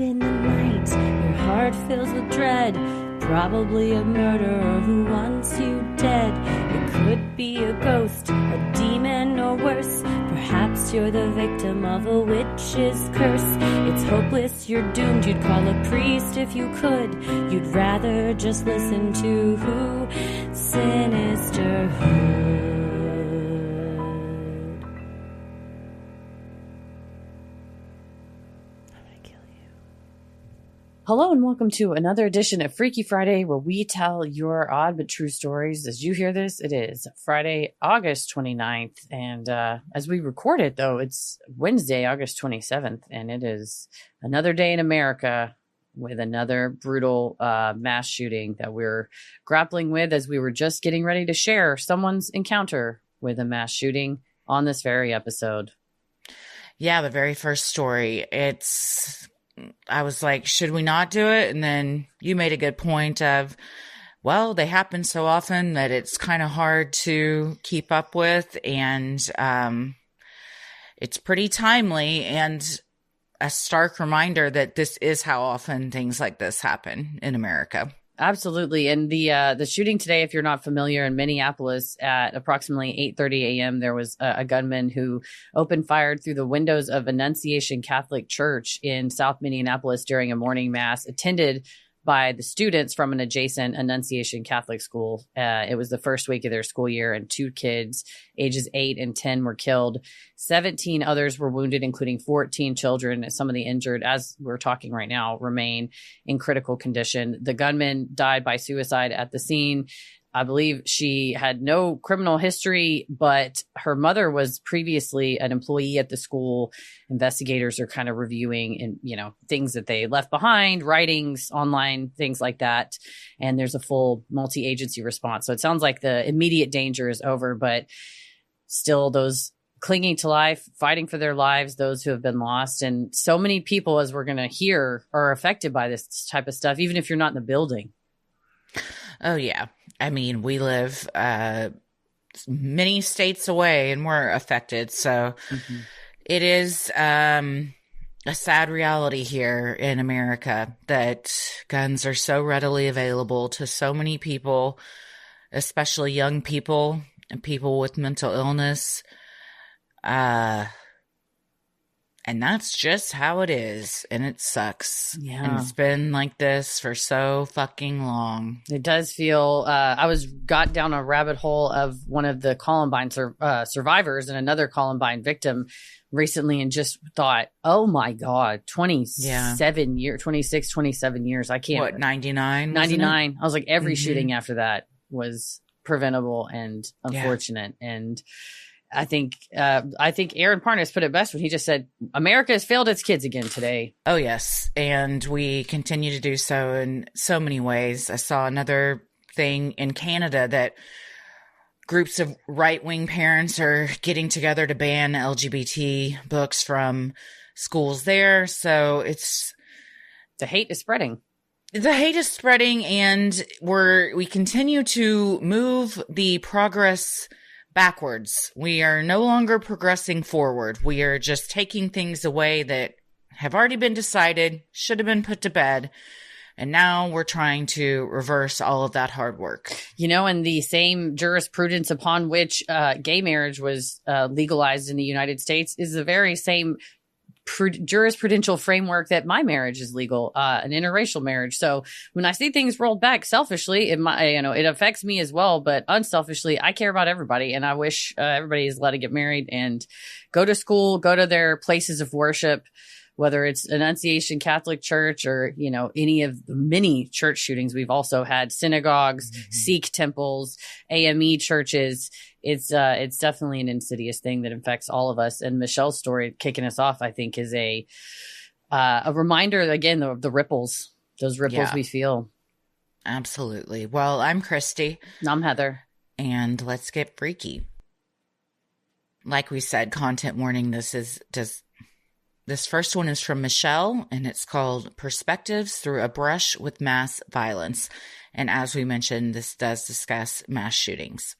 in the night, your heart fills with dread. Probably a murderer who wants you dead. It could be a ghost, a demon, or worse. Perhaps you're the victim of a witch's curse. It's hopeless, you're doomed. You'd call a priest if you could. You'd rather just listen to who? Sinisterhood. Hello and welcome to another edition of Freaky Friday, where we tell your odd but true stories. As you hear this, it is Friday, August 29th. And as we record it, though, it's Wednesday, August 27th. And it is another day in America with another brutal mass shooting that we're grappling with as we were just getting ready to share someone's encounter with a mass shooting on this very episode. Yeah, the very first story. I was like, should we not do it? And then you made a good point of, well, they happen so often that it's kind of hard to keep up with. And it's pretty timely and a stark reminder that this is how often things like this happen in America. Absolutely. And the shooting today, if you're not familiar, in Minneapolis at approximately 8:30 a.m., there was a gunman who opened fire through the windows of Annunciation Catholic Church in South Minneapolis during a morning mass attended by the students from an adjacent Annunciation Catholic school. It was the first week of their school year, and 2 kids, ages 8 and 10, were killed. 17 others were wounded, including 14 children. Some of the injured, as we're talking right now, remain in critical condition. The gunman died by suicide at the scene. I believe she had no criminal history, but her mother was previously an employee at the school. Investigators are kind of reviewing and, things that they left behind, writings, online, things like that. And there's a full multi-agency response. So it sounds like the immediate danger is over, but still those clinging to life, fighting for their lives, those who have been lost. And so many people, as we're going to hear, are affected by this type of stuff, even if you're not in the building. Oh, yeah. I mean, we live many states away and we're affected. So it is a sad reality here in America that guns are so readily available to so many people, especially young people and people with mental illness. And that's just how it is. And it sucks. Yeah. And it's been like this for so fucking long. It does feel, I got down a rabbit hole of one of the Columbine survivors and another Columbine victim recently and just thought, oh my God, 27 years. I can't. What, 99? 99. I was like, every shooting after that was preventable and unfortunate. Yeah. And I think Aaron Parnas put it best when he just said, America has failed its kids again today. Oh, yes. And we continue to do so in so many ways. I saw another thing in Canada that groups of right-wing parents are getting together to ban LGBT books from schools there. So the hate is spreading. The hate is spreading, and we continue to move the progress backwards. We are no longer progressing forward. We are just taking things away that have already been decided, should have been put to bed. And now we're trying to reverse all of that hard work. And the same jurisprudence upon which gay marriage was legalized in the United States is the very same jurisprudential framework that my marriage is legal, an interracial marriage. So when I see things rolled back selfishly, it affects me as well, but unselfishly, I care about everybody. And I wish everybody is allowed to get married and go to school, go to their places of worship, whether it's Annunciation Catholic Church or, any of the many church shootings. We've also had synagogues, Sikh temples, AME churches. It's definitely an insidious thing that infects all of us. And Michelle's story kicking us off, I think, is a reminder, again, of the ripples, those ripples we feel. Absolutely. Well, I'm Christy. I'm Heather. And let's get freaky. Like we said, content warning. This first one is from Michelle, and it's called Perspectives Through a Brush with Mass Violence. And as we mentioned, this does discuss mass shootings.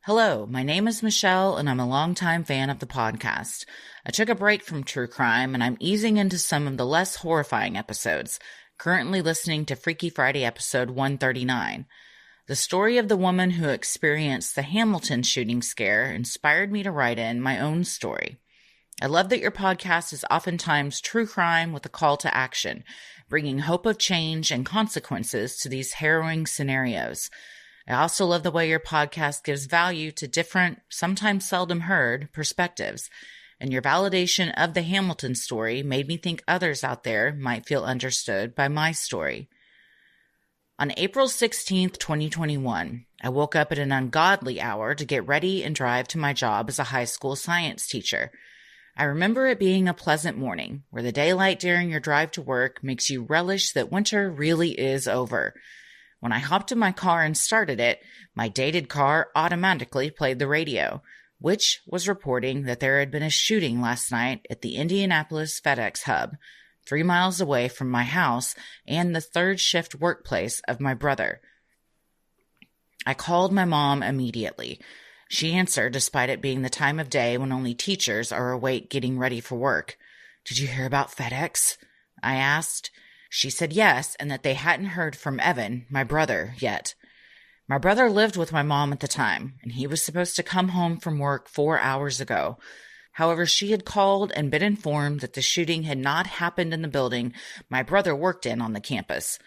Hello, my name is Michelle, and I'm a longtime fan of the podcast. I took a break from true crime, and I'm easing into some of the less horrifying episodes, currently listening to Freaky Friday episode 139. The story of the woman who experienced the Hamilton shooting scare inspired me to write in my own story. I love that your podcast is oftentimes true crime with a call to action, bringing hope of change and consequences to these harrowing scenarios. I also love the way your podcast gives value to different, sometimes seldom heard, perspectives, and your validation of the Hamilton story made me think others out there might feel understood by my story. On April 16th, 2021, I woke up at an ungodly hour to get ready and drive to my job as a high school science teacher. I remember it being a pleasant morning, where the daylight during your drive to work makes you relish that winter really is over. When I hopped in my car and started it, my dated car automatically played the radio, which was reporting that there had been a shooting last night at the Indianapolis FedEx hub, 3 miles away from my house and the third shift workplace of my brother. I called my mom immediately. She answered despite it being the time of day when only teachers are awake getting ready for work. "Did you hear about FedEx?" I asked. She said yes, and that they hadn't heard from Evan, my brother, yet. My brother lived with my mom at the time, and he was supposed to come home from work 4 hours ago. However, she had called and been informed that the shooting had not happened in the building my brother worked in on the campus.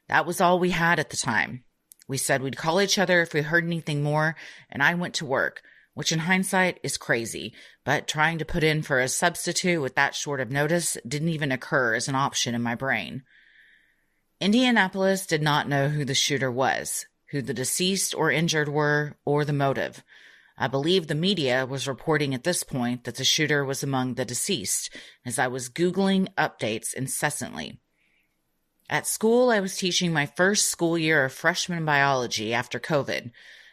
That was all we had at the time. We said we'd call each other if we heard anything more, and I went to work, which in hindsight is crazy, but trying to put in for a substitute with that short of notice didn't even occur as an option in my brain. Indianapolis did not know who the shooter was, who the deceased or injured were, or the motive. I believe the media was reporting at this point that the shooter was among the deceased, as I was Googling updates incessantly. At school, I was teaching my first school year of freshman biology after COVID.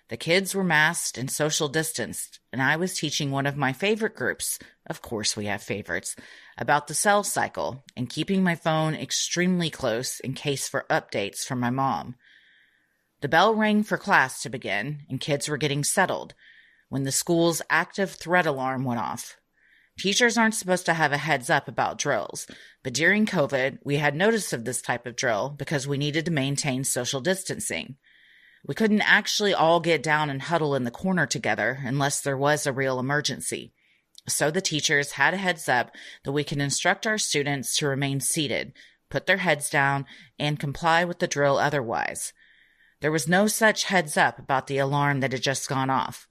The kids were masked and social distanced, and I was teaching one of my favorite groups, of course we have favorites, about the cell cycle and keeping my phone extremely close in case for updates from my mom. The bell rang for class to begin, and kids were getting settled, when the school's active threat alarm went off. Teachers aren't supposed to have a heads up about drills, but during COVID, we had notice of this type of drill because we needed to maintain social distancing. We couldn't actually all get down and huddle in the corner together unless there was a real emergency. So the teachers had a heads up that we can instruct our students to remain seated, put their heads down, and comply with the drill otherwise. There was no such heads up about the alarm that had just gone off.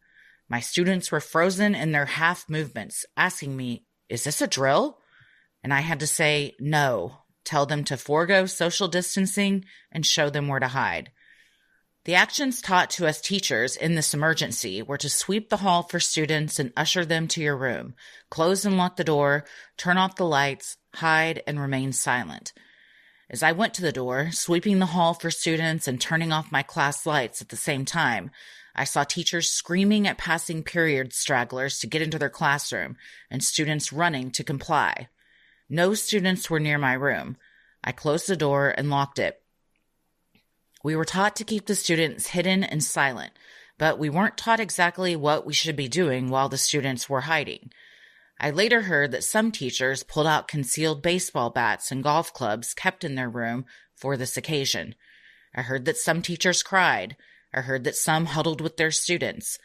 My students were frozen in their half movements, asking me, "Is this a drill?" And I had to say no, tell them to forego social distancing, and show them where to hide. The actions taught to us teachers in this emergency were to sweep the hall for students and usher them to your room, close and lock the door, turn off the lights, hide, and remain silent. As I went to the door, sweeping the hall for students and turning off my class lights at the same time, I saw teachers screaming at passing period stragglers to get into their classroom and students running to comply. No students were near my room. I closed the door and locked it. We were taught to keep the students hidden and silent, but we weren't taught exactly what we should be doing while the students were hiding. I later heard that some teachers pulled out concealed baseball bats and golf clubs kept in their room for this occasion. I heard that some teachers cried. I heard that some huddled with their students.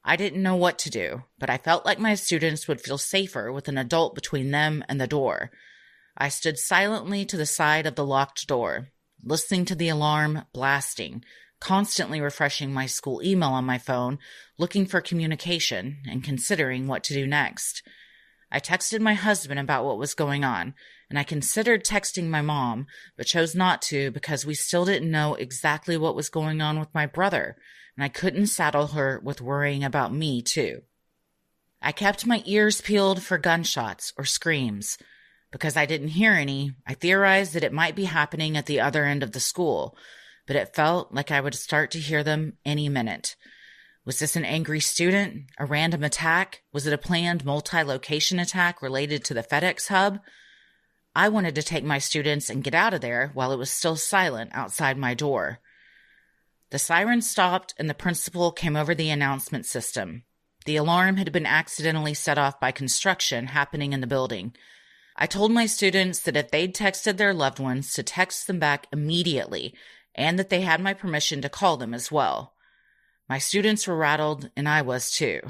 I didn't know what to do, but I felt like my students would feel safer with an adult between them and the door. I stood silently to the side of the locked door, listening to the alarm blasting, constantly refreshing my school email on my phone, looking for communication, and considering what to do next. I texted my husband about what was going on, and I considered texting my mom, but chose not to because we still didn't know exactly what was going on with my brother, and I couldn't saddle her with worrying about me, too. I kept my ears peeled for gunshots or screams. Because I didn't hear any, I theorized that it might be happening at the other end of the school, but it felt like I would start to hear them any minute. Was this an angry student? A random attack? Was it a planned multi-location attack related to the FedEx hub? I wanted to take my students and get out of there while it was still silent outside my door. The siren stopped and the principal came over the announcement system. The alarm had been accidentally set off by construction happening in the building. I told my students that if they'd texted their loved ones to text them back immediately and that they had my permission to call them as well. My students were rattled and I was too.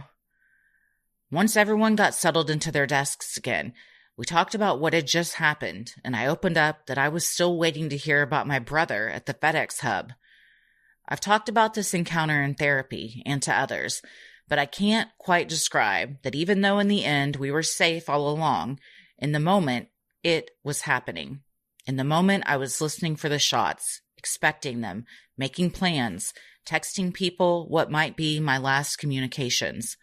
Once everyone got settled into their desks again, we talked about what had just happened, and I opened up that I was still waiting to hear about my brother at the FedEx hub. I've talked about this encounter in therapy and to others, but I can't quite describe that even though in the end we were safe all along, in the moment it was happening. In the moment I was listening for the shots, expecting them, making plans, texting people what might be my last communications.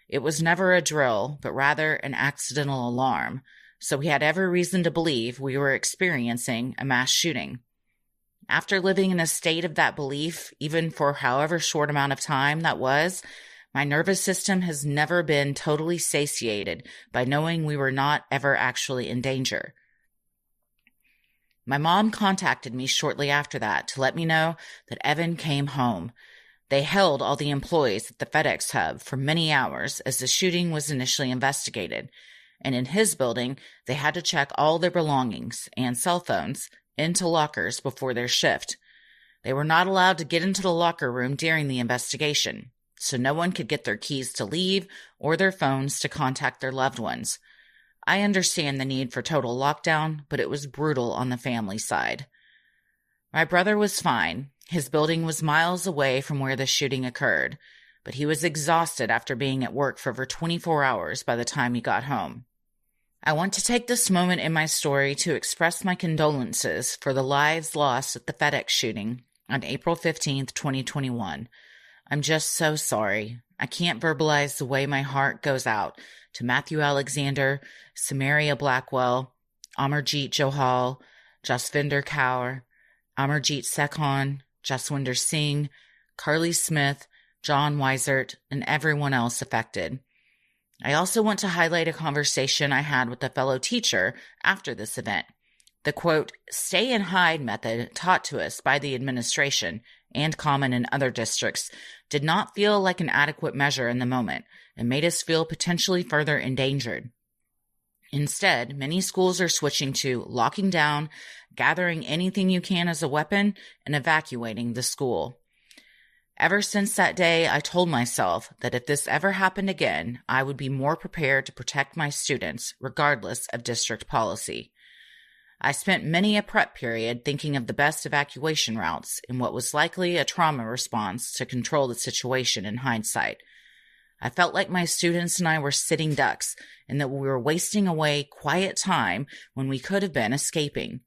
It was never a drill, but rather an accidental alarm, so we had every reason to believe we were experiencing a mass shooting. After living in a state of that belief, even for however short amount of time that was, my nervous system has never been totally satiated by knowing we were not ever actually in danger. My mom contacted me shortly after that to let me know that Evan came home. They held all the employees at the FedEx hub for many hours as the shooting was initially investigated, and in his building, they had to check all their belongings and cell phones into lockers before their shift. They were not allowed to get into the locker room during the investigation, so no one could get their keys to leave or their phones to contact their loved ones. I understand the need for total lockdown, but it was brutal on the family side. My brother was fine. His building was miles away from where the shooting occurred, but he was exhausted after being at work for over 24 hours by the time he got home. I want to take this moment in my story to express my condolences for the lives lost at the FedEx shooting on April 15th, 2021. I'm just so sorry. I can't verbalize the way my heart goes out to Matthew Alexander, Samaria Blackwell, Amarjeet Johal, Jasvinder Kaur, Amarjeet Sekhon, Jaswinder Singh, Carly Smith, John Weisert, and everyone else affected. I also want to highlight a conversation I had with a fellow teacher after this event. The quote, stay and hide method taught to us by the administration and common in other districts did not feel like an adequate measure in the moment and made us feel potentially further endangered. Instead, many schools are switching to locking down, gathering anything you can as a weapon, and evacuating the school. Ever since that day, I told myself that if this ever happened again, I would be more prepared to protect my students, regardless of district policy. I spent many a prep period thinking of the best evacuation routes in what was likely a trauma response to control the situation in hindsight. I felt like my students and I were sitting ducks and that we were wasting away quiet time when we could have been escaping.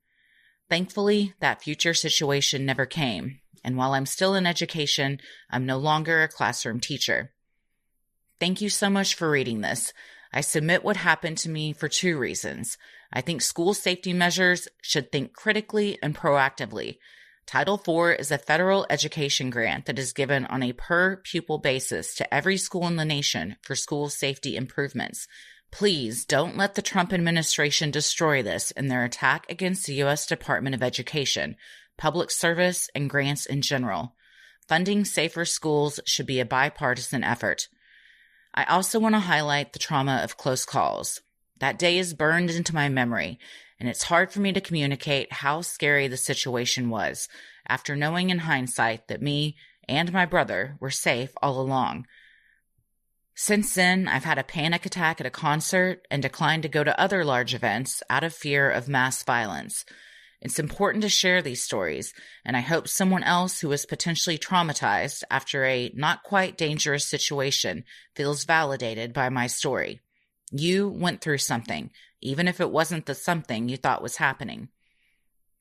Thankfully, that future situation never came, and while I'm still in education, I'm no longer a classroom teacher. Thank you so much for reading this. I submit what happened to me for two reasons. I think school safety measures should think critically and proactively. Title IV is a federal education grant that is given on a per-pupil basis to every school in the nation for school safety improvements. Please don't let the Trump administration destroy this in their attack against the U.S. Department of Education, public service, and grants in general. Funding safer schools should be a bipartisan effort. I also want to highlight the trauma of close calls. That day is burned into my memory, and it's hard for me to communicate how scary the situation was after knowing in hindsight that me and my brother were safe all along. Since then, I've had a panic attack at a concert and declined to go to other large events out of fear of mass violence. It's important to share these stories, and I hope someone else who is potentially traumatized after a not quite dangerous situation feels validated by my story. You went through something, even if it wasn't the something you thought was happening.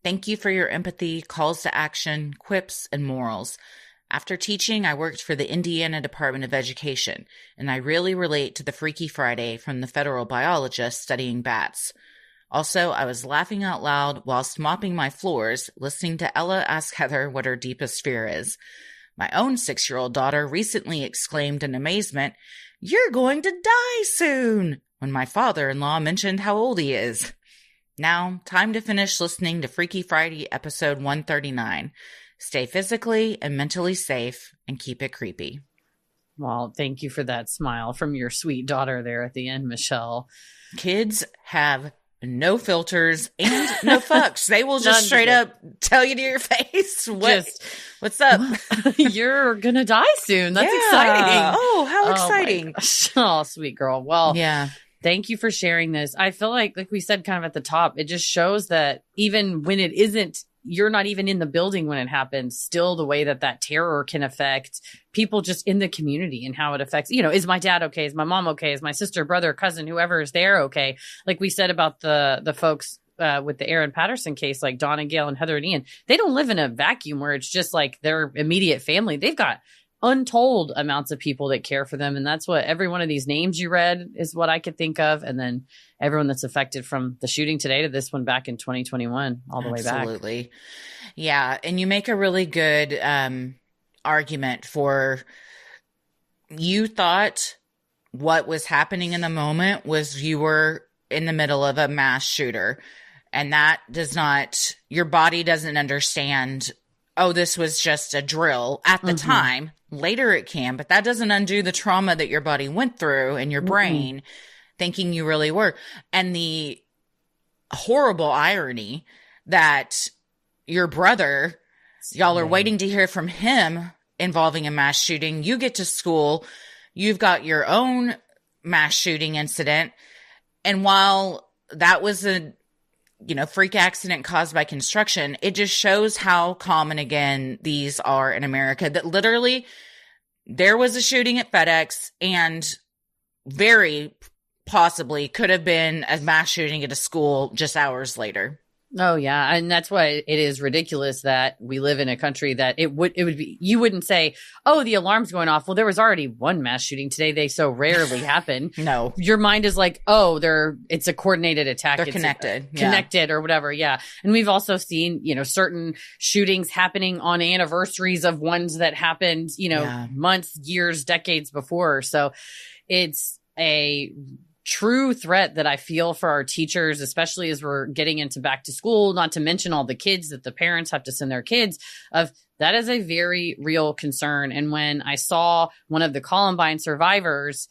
Thank you for your empathy, calls to action, quips, and morals. After teaching, I worked for the Indiana Department of Education, and I really relate to the Freaky Friday from the federal biologist studying bats. Also, I was laughing out loud whilst mopping my floors, listening to Ella ask Heather what her deepest fear is. My own 6-year-old daughter recently exclaimed in amazement, "You're going to die soon," when my father-in-law mentioned how old he is. Now, time to finish listening to Freaky Friday episode 139. Stay physically and mentally safe and keep it creepy. Well, thank you for that smile from your sweet daughter there at the end, Michelle. Kids have no filters and no fucks. They will just straight up tell you to your face what's up. You're gonna die soon. That's exciting. Oh, how exciting. Oh, sweet girl. Well, yeah. Thank you for sharing this. I feel like we said kind of at the top, it just shows that even when it isn't, you're not even in the building when it happens, still the way that terror can affect people just in the community and how it affects, is my dad okay? Is my mom okay? Is my sister, brother, cousin, whoever is there okay? Like we said about the folks with the Aaron Patterson case, like Don and Gail and Heather and Ian, they don't live in a vacuum where it's just like their immediate family. They've got untold amounts of people that care for them. And that's what every one of these names you read is what I could think of. And then everyone that's affected from the shooting today to this one back in 2021, all the way back. Absolutely. Yeah. And you make a really good argument for, you thought what was happening in the moment was you were in the middle of a mass shooter. And that does not, your body doesn't understand, oh, this was just a drill at the time. Later it can, but that doesn't undo the trauma that your body went through and your brain thinking you really were. And the horrible irony that your brother, y'all are waiting to hear from him involving a mass shooting. You get to school, you've got your own mass shooting incident. And while that was a freak accident caused by construction, it just shows how common again these are in America, that literally there was a shooting at FedEx and very possibly could have been a mass shooting at a school just hours later. Oh yeah. And that's why it is ridiculous that we live in a country that it would be, you wouldn't say, oh, the alarm's going off. Well, there was already one mass shooting today. They so rarely happen. No. Your mind is like, oh, it's a coordinated attack. They're it's connected or whatever. Yeah. And we've also seen, certain shootings happening on anniversaries of ones that happened, months, years, decades before. So it's a true threat that I feel for our teachers, especially as we're getting into back to school, not to mention all the kids that the parents have to send their kids of. That is a very real concern. And when I saw one of the Columbine survivors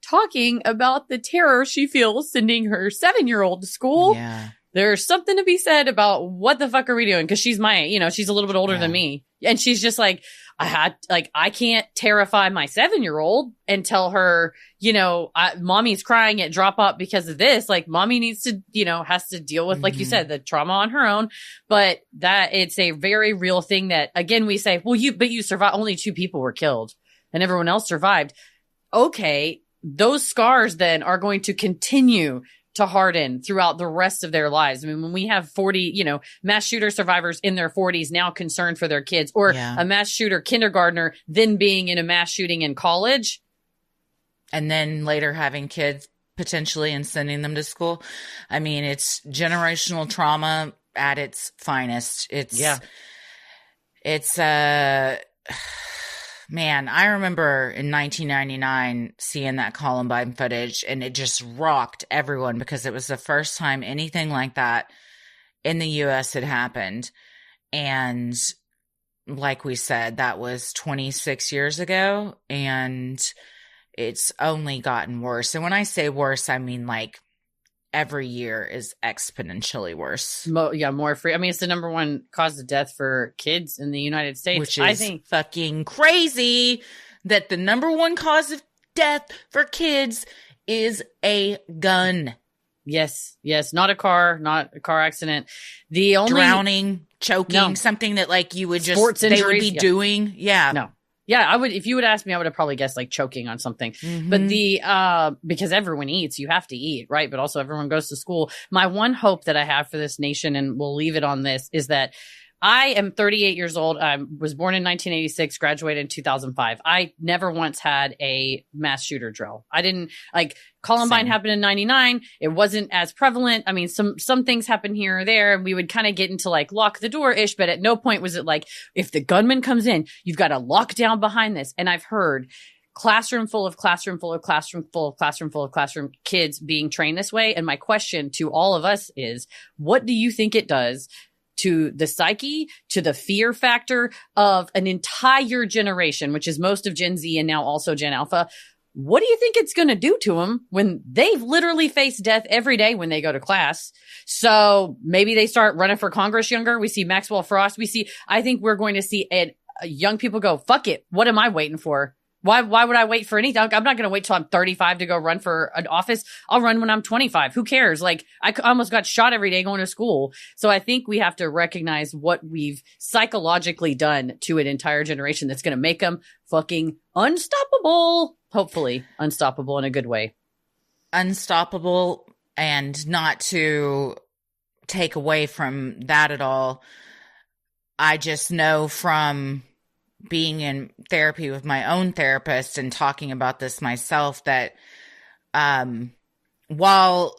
talking about the terror she feels sending her 7-year-old to school, there's something to be said about what the fuck are we doing? Cause she's she's a little bit older than me. And she's just like, I can't terrify my 7-year-old and tell her, mommy's crying at drop up because of this. Like mommy needs to, has to deal with, like you said, the trauma on her own. But that it's a very real thing that, again, we say, well, you survived. Only 2 people were killed and everyone else survived. Okay. Those scars then are going to continue to harden throughout the rest of their lives. I mean, when we have 40, mass shooter survivors in their 40s now concerned for their kids, or a mass shooter kindergartner then being in a mass shooting in college. And then later having kids potentially and sending them to school. I mean, it's generational trauma at its finest. Man, I remember in 1999 seeing that Columbine footage, and it just rocked everyone because it was the first time anything like that in the U.S. had happened. And like we said, that was 26 years ago, and it's only gotten worse. And when I say worse, I mean like every year is exponentially worse. More free. I mean, it's the number one cause of death for kids in the United States. Which is I think fucking crazy that the number one cause of death for kids is a gun. Yes. Not a car accident. The only drowning, choking, something that like you would just, sports injuries, they would be doing. Yeah. No. Yeah, I would, if you would ask me, I would have probably guessed like choking on something. But because everyone eats, you have to eat, right? But also everyone goes to school. My one hope that I have for this nation, and we'll leave it on this, is that I am 38 years old. I was born in 1986, graduated in 2005. I never once had a mass shooter drill. I didn't Columbine happened in 99. It wasn't as prevalent. I mean, some things happen here or there, and we would kind of get into like lock the door ish, but at no point was it like, if the gunman comes in, you've got to lock down behind this. And I've heard classroom full of kids being trained this way. And my question to all of us is, what do you think it does to the psyche, to the fear factor of an entire generation, which is most of Gen Z and now also Gen Alpha. What do you think it's going to do to them when they've literally faced death every day when they go to class? So maybe they start running for Congress younger. We see Maxwell Frost. I think we're going to see young people go, fuck it. What am I waiting for? Why would I wait for anything? I'm not going to wait till I'm 35 to go run for an office. I'll run when I'm 25. Who cares? Like, I almost got shot every day going to school. So I think we have to recognize what we've psychologically done to an entire generation that's going to make them fucking unstoppable. Hopefully unstoppable in a good way. Unstoppable, and not to take away from that at all. I just know from being in therapy with my own therapist and talking about this myself that while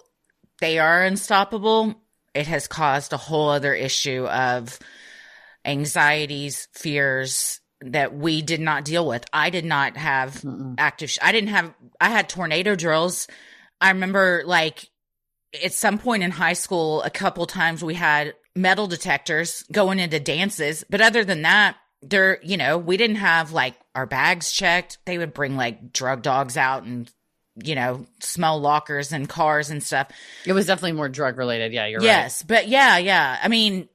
they are unstoppable, it has caused a whole other issue of anxieties, fears that we did not deal with. I did not have I had tornado drills. I remember, like, at some point in high school, a couple times we had metal detectors going into dances. But other than that, we didn't have like our bags checked. They would bring like drug dogs out and, smell lockers and cars and stuff. It was definitely more drug related. Yeah, you're right. Yes. But yeah. I mean,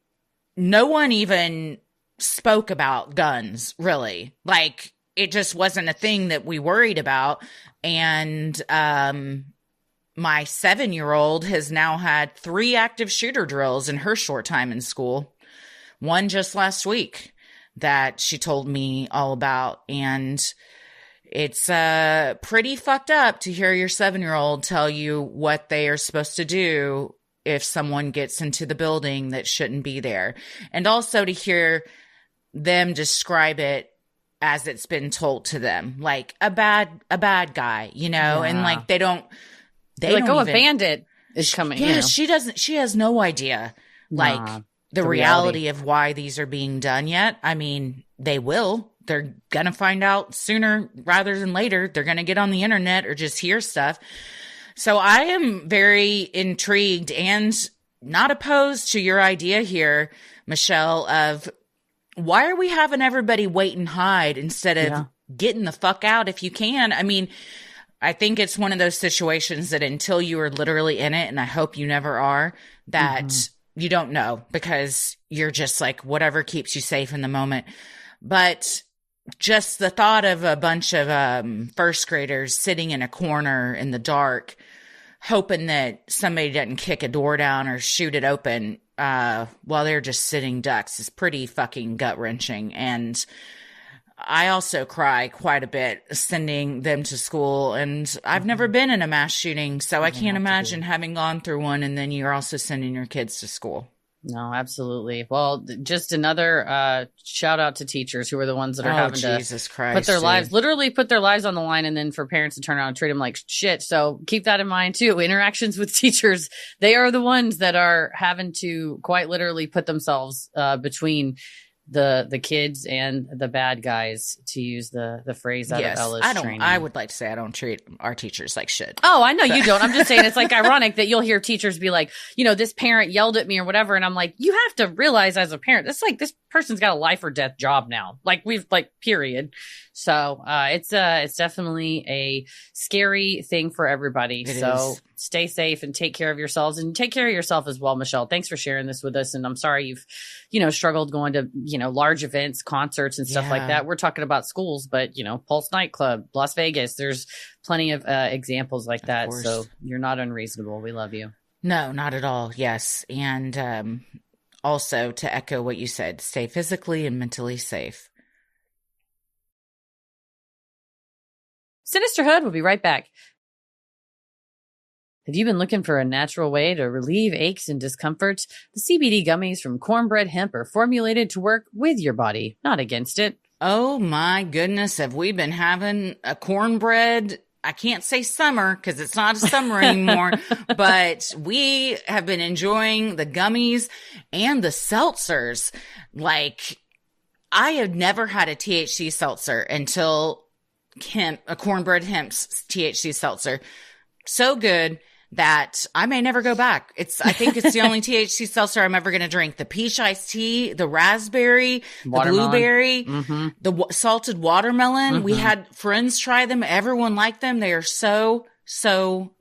no one even spoke about guns, really. Like, it just wasn't a thing that we worried about. And my 7-year-old has now had 3 active shooter drills in her short time in school. One just last week that she told me all about. And it's pretty fucked up to hear your 7-year-old tell you what they are supposed to do if someone gets into the building that shouldn't be there. And also to hear them describe it as it's been told to them, like a bad guy, Yeah. and like they don't a bandit is coming. Yeah, she has no idea, like, the reality of why these are being done yet. I mean, they will. They're going to find out sooner rather than later. They're going to get on the internet or just hear stuff. So I am very intrigued and not opposed to your idea here, Michelle, of why are we having everybody wait and hide instead of getting the fuck out if you can? I mean, I think it's one of those situations that until you are literally in it, and I hope you never are, that you don't know, because you're just like, whatever keeps you safe in the moment. But just the thought of a bunch of first graders sitting in a corner in the dark, hoping that somebody doesn't kick a door down or shoot it open while they're just sitting ducks is pretty fucking gut-wrenching. And I also cry quite a bit sending them to school, and I've never been in a mass shooting, so I can't imagine having gone through one, and then you're also sending your kids to school. No, absolutely. Well, just another shout out to teachers who are the ones that are having Jesus to Christ, put their lives on the line, and then for parents to turn around and treat them like shit. So keep that in mind too. Interactions with teachers, they are the ones that are having to quite literally put themselves between the kids and the bad guys, to use the phrase out of Ella's training. I would like to say I don't treat our teachers like shit. Oh, I know you don't. I'm just saying it's like ironic that you'll hear teachers be like, this parent yelled at me or whatever. And I'm like, you have to realize as a parent, it's like this person's got a life or death job now. Period. So it's definitely a scary thing for everybody. It is. Stay safe and take care of yourselves, and take care of yourself as well, Michelle. Thanks for sharing this with us. And I'm sorry you've, struggled going to, large events, concerts and stuff like that. We're talking about schools, but, Pulse Nightclub, Las Vegas, there's plenty of examples like that. So you're not unreasonable. We love you. No, not at all. Yes. And also to echo what you said, stay physically and mentally safe. Sinisterhood will be right back. Have you been looking for a natural way to relieve aches and discomforts? The CBD gummies from Cornbread Hemp are formulated to work with your body, not against it. Oh my goodness, have we been having a cornbread? I can't say summer because it's not a summer anymore, but we have been enjoying the gummies and the seltzers. Like, I have never had a THC seltzer until a Cornbread Hemp's THC seltzer. So good. that I may never go back. I think it's the only THC seltzer I'm ever going to drink. The peach iced tea, the raspberry, the blueberry, the salted watermelon. We had friends try them. Everyone liked them. They are so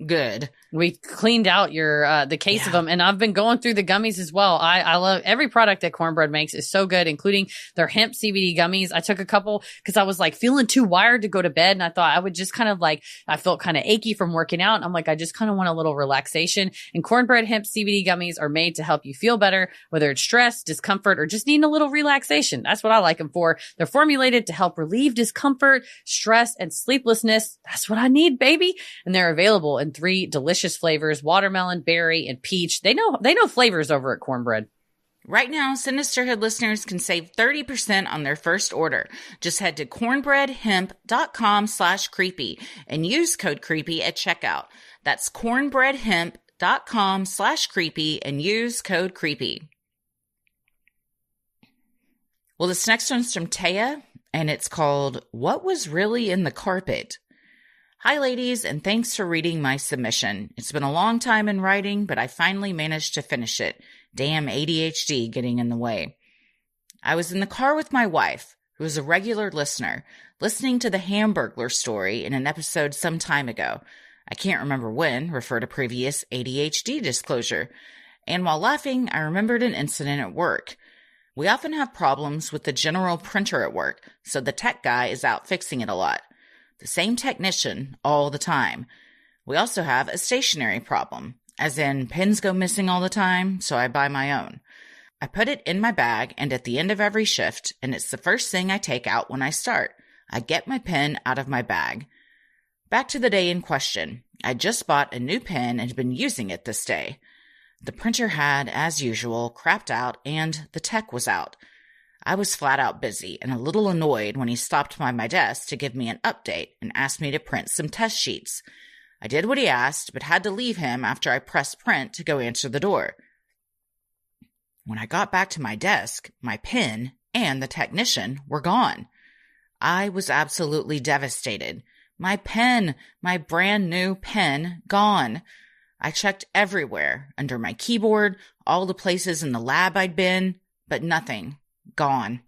good. We cleaned out the case of them, and I've been going through the gummies as well. I love every product that Cornbread makes is so good, including their hemp CBD gummies. I took a couple because I was like feeling too wired to go to bed, and I thought I would just kind of I felt kind of achy from working out. And I'm like, I just kind of want a little relaxation. And Cornbread hemp CBD gummies are made to help you feel better, whether it's stress, discomfort, or just needing a little relaxation. That's what I like them for. They're formulated to help relieve discomfort, stress, and sleeplessness. That's what I need, baby. And they're available in 3 delicious flavors: watermelon, berry, and peach. They know flavors over at Cornbread. Right now, Sinisterhood listeners can save 30% on their first order. Just head to cornbreadhemp.com/creepy and use code creepy at checkout. That's cornbreadhemp.com/creepy and use code creepy. Well, this next one's from Taya, and it's called What Was Really in the Carpet? Hi, ladies, and thanks for reading my submission. It's been a long time in writing, but I finally managed to finish it. Damn ADHD getting in the way. I was in the car with my wife, who is a regular listener, listening to the Hamburglar story in an episode some time ago. I can't remember when, refer to previous ADHD disclosure. And while laughing, I remembered an incident at work. We often have problems with the general printer at work, so the tech guy is out fixing it a lot. The same technician all the time. We also have a stationery problem, as in pens go missing all the time, so I buy my own. I put it in my bag and at the end of every shift, and it's the first thing I take out when I start. I get my pen out of my bag. Back to the day in question. I just bought a new pen and had been using it this day. The printer had, as usual, crapped out and the tech was out. I was flat out busy and a little annoyed when he stopped by my desk to give me an update and asked me to print some test sheets. I did what he asked, but had to leave him after I pressed print to go answer the door. When I got back to my desk, my pen and the technician were gone. I was absolutely devastated. My pen, my brand new pen, gone. I checked everywhere, under my keyboard, all the places in the lab I'd been, but nothing. Gone.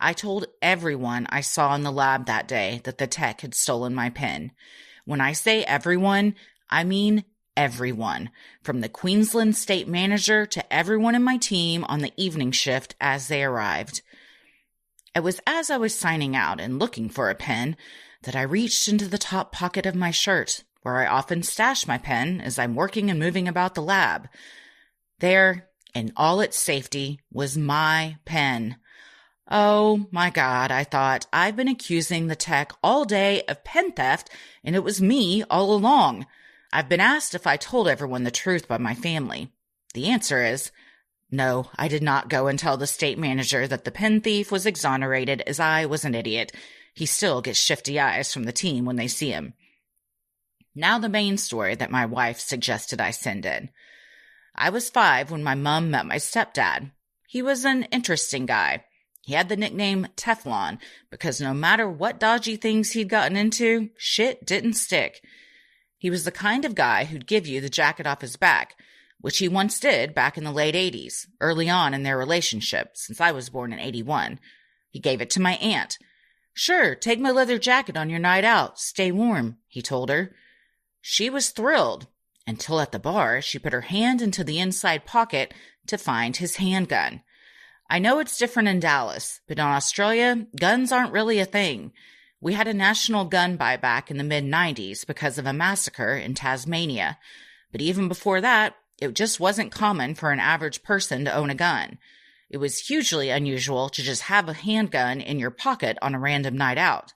I told everyone I saw in the lab that day that the tech had stolen my pen. When I say everyone, I mean everyone, from the Queensland state manager to everyone in my team on the evening shift as they arrived. It was as I was signing out and looking for a pen that I reached into the top pocket of my shirt, where I often stash my pen as I'm working and moving about the lab. There, in all its safety, was my pen. Oh my God, I thought. I've been accusing the tech all day of pen theft, and it was me all along. I've been asked if I told everyone the truth by my family. The answer is, no, I did not go and tell the state manager that the pen thief was exonerated, as I was an idiot. He still gets shifty eyes from the team when they see him. Now the main story that my wife suggested I send in. I was 5 when my mom met my stepdad. He was an interesting guy. He had the nickname Teflon because no matter what dodgy things he'd gotten into, shit didn't stick. He was the kind of guy who'd give you the jacket off his back, which he once did back in the late 80s, early on in their relationship, since I was born in 81. He gave it to my aunt. Sure, take my leather jacket on your night out. Stay warm, he told her. She was thrilled, until at the bar she put her hand into the inside pocket to find his handgun. I know it's different in Dallas, but in Australia, guns aren't really a thing. We had a national gun buyback in the mid-90s because of a massacre in Tasmania. But even before that, it just wasn't common for an average person to own a gun. It was hugely unusual to just have a handgun in your pocket on a random night out.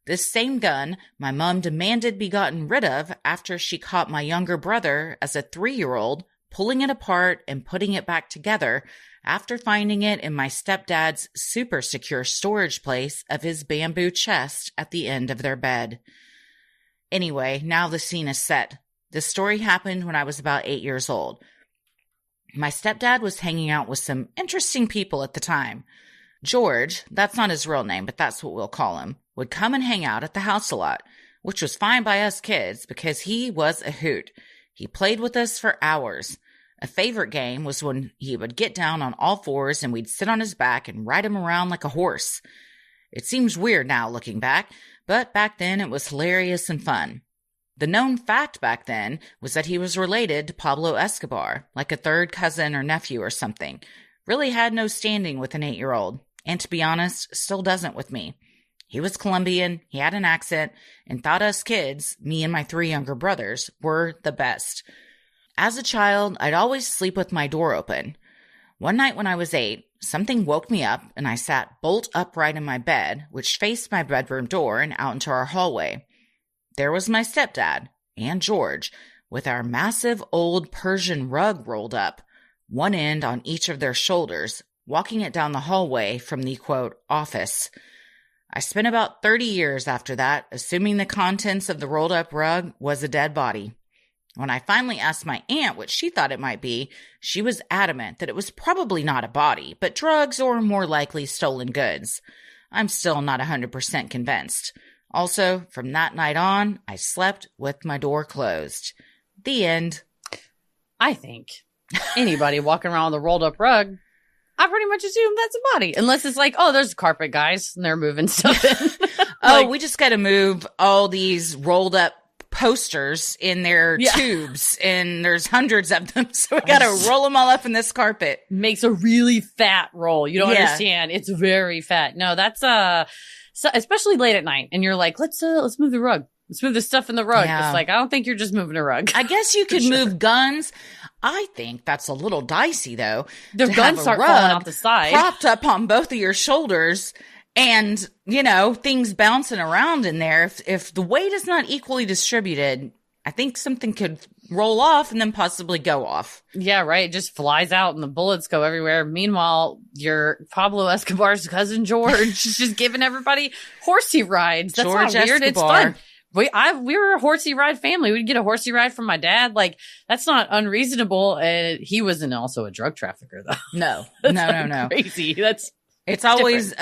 This same gun my mom demanded be gotten rid of after she caught my younger brother as a 3-year-old pulling it apart and putting it back together after finding it in my stepdad's super secure storage place of his bamboo chest at the end of their bed. Anyway, now the scene is set. This story happened when I was about 8 years old. My stepdad was hanging out with some interesting people at the time. George, that's not his real name, but that's what we'll call him, would come and hang out at the house a lot, which was fine by us kids because he was a hoot. He played with us for hours. A favorite game was when he would get down on all fours and we'd sit on his back and ride him around like a horse. It seems weird now looking back, but back then it was hilarious and fun. The known fact back then was that he was related to Pablo Escobar, like a third cousin or nephew or something. Really had no standing with an 8-year-old, and to be honest, still doesn't with me. He was Colombian, he had an accent, and thought us kids, me and my 3 younger brothers, were the best. As a child, I'd always sleep with my door open. One night when I was 8, something woke me up and I sat bolt upright in my bed, which faced my bedroom door and out into our hallway. There was my stepdad and George with our massive old Persian rug rolled up, one end on each of their shoulders, walking it down the hallway from the, quote, office. I spent about 30 years after that assuming the contents of the rolled up rug was a dead body. When I finally asked my aunt what she thought it might be, she was adamant that it was probably not a body, but drugs or more likely stolen goods. I'm still not 100% convinced. Also, from that night on, I slept with my door closed. The end. I think anybody walking around with a rolled up rug, I pretty much assume that's a body. Unless it's like, oh, there's carpet guys and they're moving stuff in. Oh, we just got to move all these rolled up posters in their tubes, and there's hundreds of them, so we gotta roll them all up in this carpet. Makes a really fat roll. You don't understand. It's very fat. No, that's so, especially late at night, and you're like, let's move the rug. Let's move the stuff in the rug. Yeah. It's like, I don't think you're just moving a rug. I guess you could move guns. I think that's a little dicey though. The guns start falling off the side, propped up on both of your shoulders. And, you know, things bouncing around in there. If the weight is not equally distributed, I think something could roll off and then possibly go off. Yeah, right. It just flies out and the bullets go everywhere. Meanwhile, your Pablo Escobar's cousin George is just giving everybody horsey rides. That's George not weird. Escobar. It's fun. We were a horsey ride family. We'd get a horsey ride from my dad. Like, that's not unreasonable. He wasn't also a drug trafficker, though. No. No. Crazy. It's always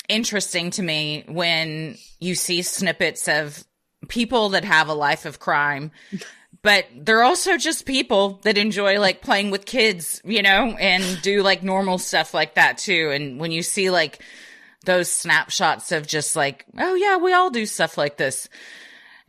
interesting to me when you see snippets of people that have a life of crime, but they're also just people that enjoy like playing with kids, you know, and do like normal stuff like that too. And when you see like those snapshots of just like, oh yeah, we all do stuff like this,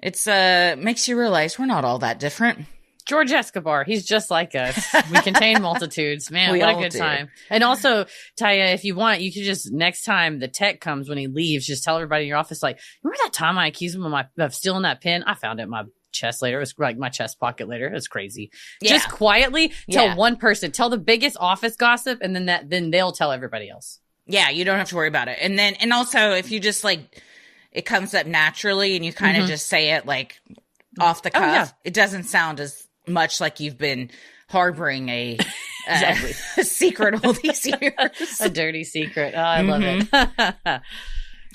it's makes you realize we're not all that different. George Escobar, he's just like us. We contain multitudes. Man, what a good time. And also, Taya, if you want, you could just, next time the tech comes when he leaves, just tell everybody in your office, like, remember that time I accused him of stealing that pen? I found it in my chest later. It was like my chest pocket later. It was crazy. Yeah. Just quietly tell one person, tell the biggest office gossip, and then they'll tell everybody else. Yeah, you don't have to worry about it. And also, if you just like, it comes up naturally and you kind of just say it like off the cuff, it doesn't sound as much like you've been harboring a secret all these years. A dirty secret. Oh, I love it.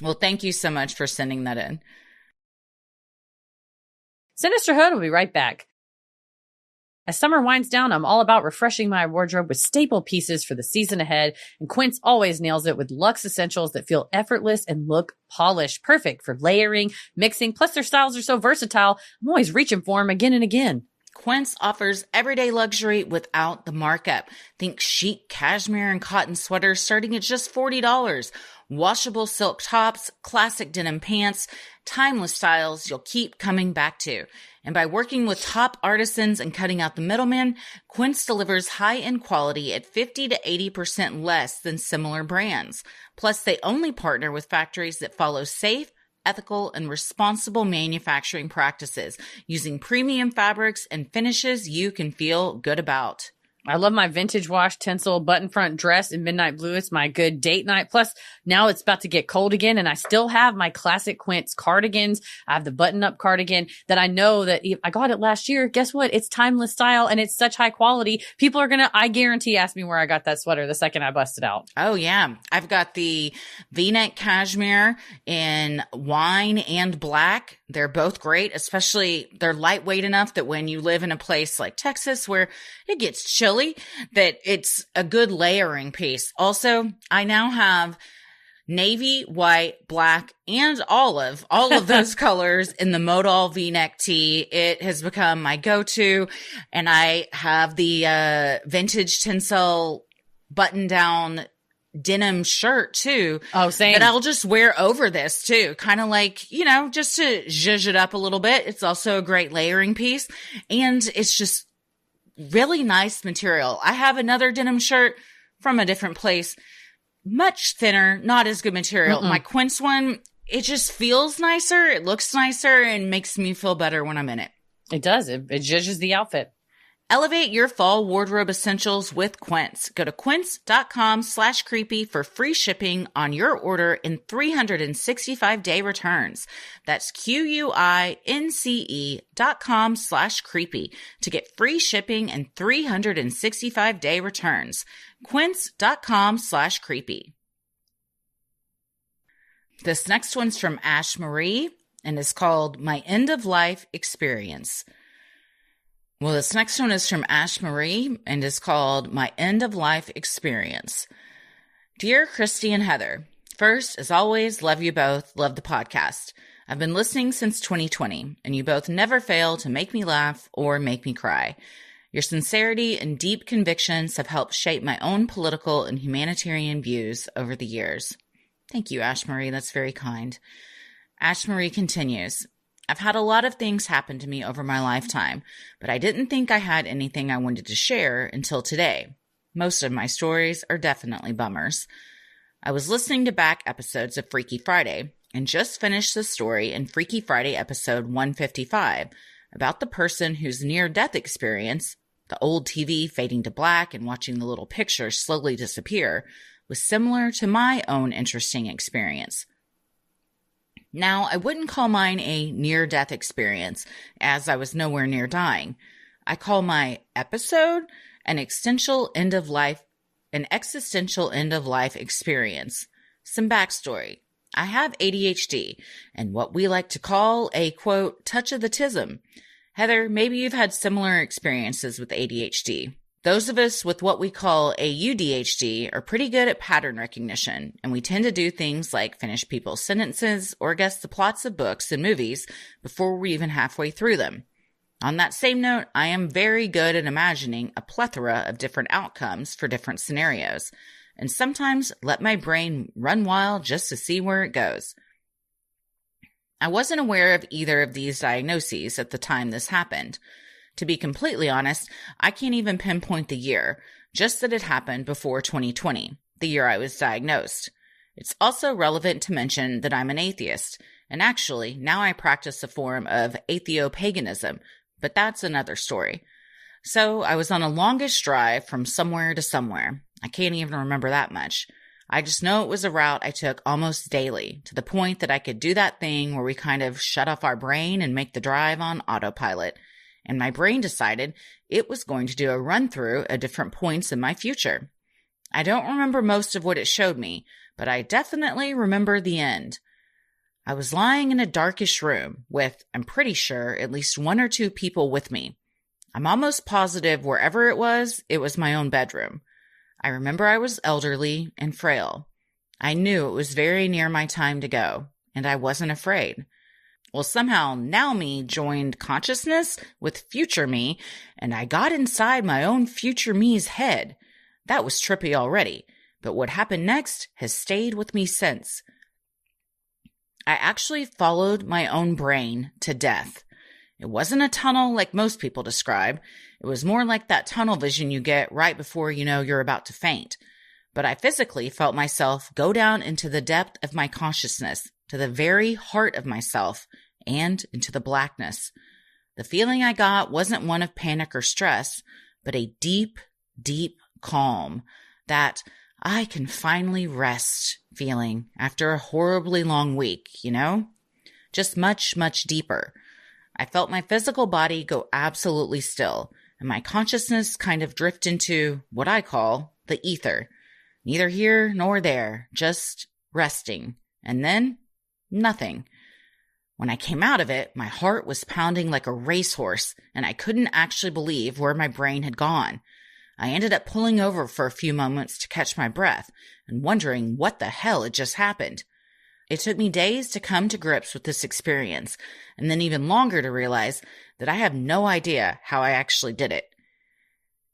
Well, thank you so much for sending that in. Sinisterhood will be right back. As summer winds down, I'm all about refreshing my wardrobe with staple pieces for the season ahead, and Quince always nails it with luxe essentials that feel effortless and look polished. Perfect for layering, mixing, plus their styles are so versatile, I'm always reaching for them again and again. Quince offers everyday luxury without the markup. Think chic cashmere and cotton sweaters starting at just $40. Washable silk tops, classic denim pants, timeless styles you'll keep coming back to. And by working with top artisans and cutting out the middlemen, Quince delivers high-end quality at 50 to 80% less than similar brands. Plus, they only partner with factories that follow safe, ethical, and responsible manufacturing practices using premium fabrics and finishes you can feel good about. I love my vintage wash tinsel button front dress in midnight blue. It's my good date night. Plus, now it's about to get cold again, and I still have my classic Quince cardigans. I have the button-up cardigan that I know that I got it last year. Guess what? It's timeless style, and it's such high quality. People are gonna, I guarantee, ask me where I got that sweater the second I bust it out. Oh, yeah. I've got the V-neck cashmere in wine and black. They're both great, especially they're lightweight enough that when you live in a place like Texas where it gets chilly, that it's a good layering piece. Also, I now have Navy, white, black, and olive, all of those colors in the modal V-neck tee. It has become my go-to. And I have the vintage tinsel button-down denim shirt too. Oh, same. That I'll just wear over this too. Kind of like, you know, just to zhuzh it up a little bit. It's also a great layering piece. And it's just really nice material. I have another denim shirt from a different place. Much thinner, not as good material. My Quince one, it just feels nicer. It looks nicer and makes me feel better when I'm in it. It does. It judges the outfit. Elevate your fall wardrobe essentials with Quince. Go to quince.com/creepy for free shipping on your order and 365-day returns. That's QUINCE.com/creepy to get free shipping and 365-day returns. Quince.com/creepy. This next one's from Ash Marie and is called My End of Life Experience. Well, this next one is from Ash Marie and is called My End of Life Experience. Dear Christy and Heather, first, as always, love you both, love the podcast. I've been listening since 2020, and you both never fail to make me laugh or make me cry. Your sincerity and deep convictions have helped shape my own political and humanitarian views over the years. Thank you, Ash Marie. That's very kind. Ash Marie continues, I've had a lot of things happen to me over my lifetime, but I didn't think I had anything I wanted to share until today. Most of my stories are definitely bummers. I was listening to back episodes of Freaky Friday and just finished the story in Freaky Friday episode 155 about the person whose near-death experience, the old TV fading to black and watching the little picture slowly disappear, was similar to my own interesting experience. Now, I wouldn't call mine a near-death experience, as I was nowhere near dying. I call my episode an existential end-of-life experience. Some backstory. I have ADHD, and what we like to call a, quote, touch of the tism. Heather, maybe you've had similar experiences with ADHD. Those of us with what we call a UDHD are pretty good at pattern recognition, and we tend to do things like finish people's sentences or guess the plots of books and movies before we're even halfway through them. On that same note, I am very good at imagining a plethora of different outcomes for different scenarios, and sometimes let my brain run wild just to see where it goes. I wasn't aware of either of these diagnoses at the time this happened. To be completely honest, I can't even pinpoint the year, just that it happened before 2020, the year I was diagnosed. It's also relevant to mention that I'm an atheist, and actually, now I practice a form of atheopaganism, but that's another story. So I was on a longish drive from somewhere to somewhere. I can't even remember that much. I just know it was a route I took almost daily, to the point that I could do that thing where we kind of shut off our brain and make the drive on autopilot. And my brain decided it was going to do a run-through at different points in my future. I don't remember most of what it showed me, but I definitely remember the end. I was lying in a darkish room with, I'm pretty sure, at least one or two people with me. I'm almost positive wherever it was my own bedroom. I remember I was elderly and frail. I knew it was very near my time to go, and I wasn't afraid. Well, somehow now me joined consciousness with future me, and I got inside my own future me's head. That was trippy already, but what happened next has stayed with me since. I actually followed my own brain to death. It wasn't a tunnel like most people describe. It was more like that tunnel vision you get right before you know you're about to faint. But I physically felt myself go down into the depth of my consciousness, to the very heart of myself, and into the blackness. The feeling I got wasn't one of panic or stress, but a deep, deep calm, that I can finally rest feeling after a horribly long week, you know? Just much, much deeper. I felt my physical body go absolutely still, and my consciousness kind of drift into what I call the ether. Neither here nor there, just resting. And then, nothing. When I came out of it, my heart was pounding like a racehorse, and I couldn't actually believe where my brain had gone. I ended up pulling over for a few moments to catch my breath and wondering what the hell had just happened. It took me days to come to grips with this experience, and then even longer to realize that I have no idea how I actually did it.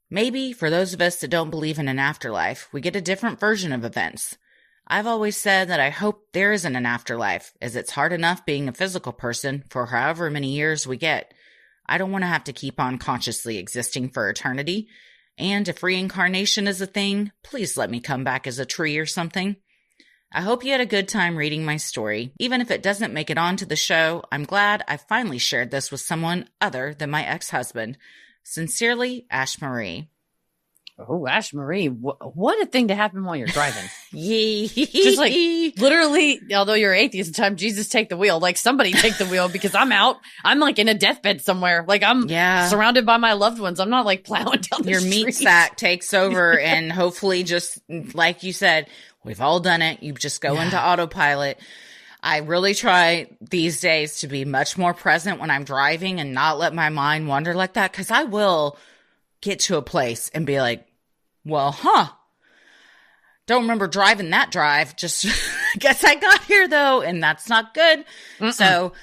Maybe, for those of us that don't believe in an afterlife, we get a different version of events. I've always said that I hope there isn't an afterlife, as it's hard enough being a physical person for however many years we get. I don't want to have to keep on consciously existing for eternity, and if reincarnation is a thing, please let me come back as a tree or something. I hope you had a good time reading my story. Even if it doesn't make it onto the show, I'm glad I finally shared this with someone other than my ex-husband. Sincerely, Ash Marie. Oh, Ash Marie, what a thing to happen while you're driving. Yee. Just like literally, although you're atheist at the time, Jesus, take the wheel. Like somebody take the wheel because I'm out. I'm like in a deathbed somewhere. Like I'm surrounded by my loved ones. I'm not like plowing down the Your street. meat sack takes over and hopefully just like you said, we've all done it. You just go into autopilot. I really try these days to be much more present when I'm driving and not let my mind wander like that. Cause I will get to a place and be like, well, don't remember driving that drive. Just guess I got here though. And that's not good. So,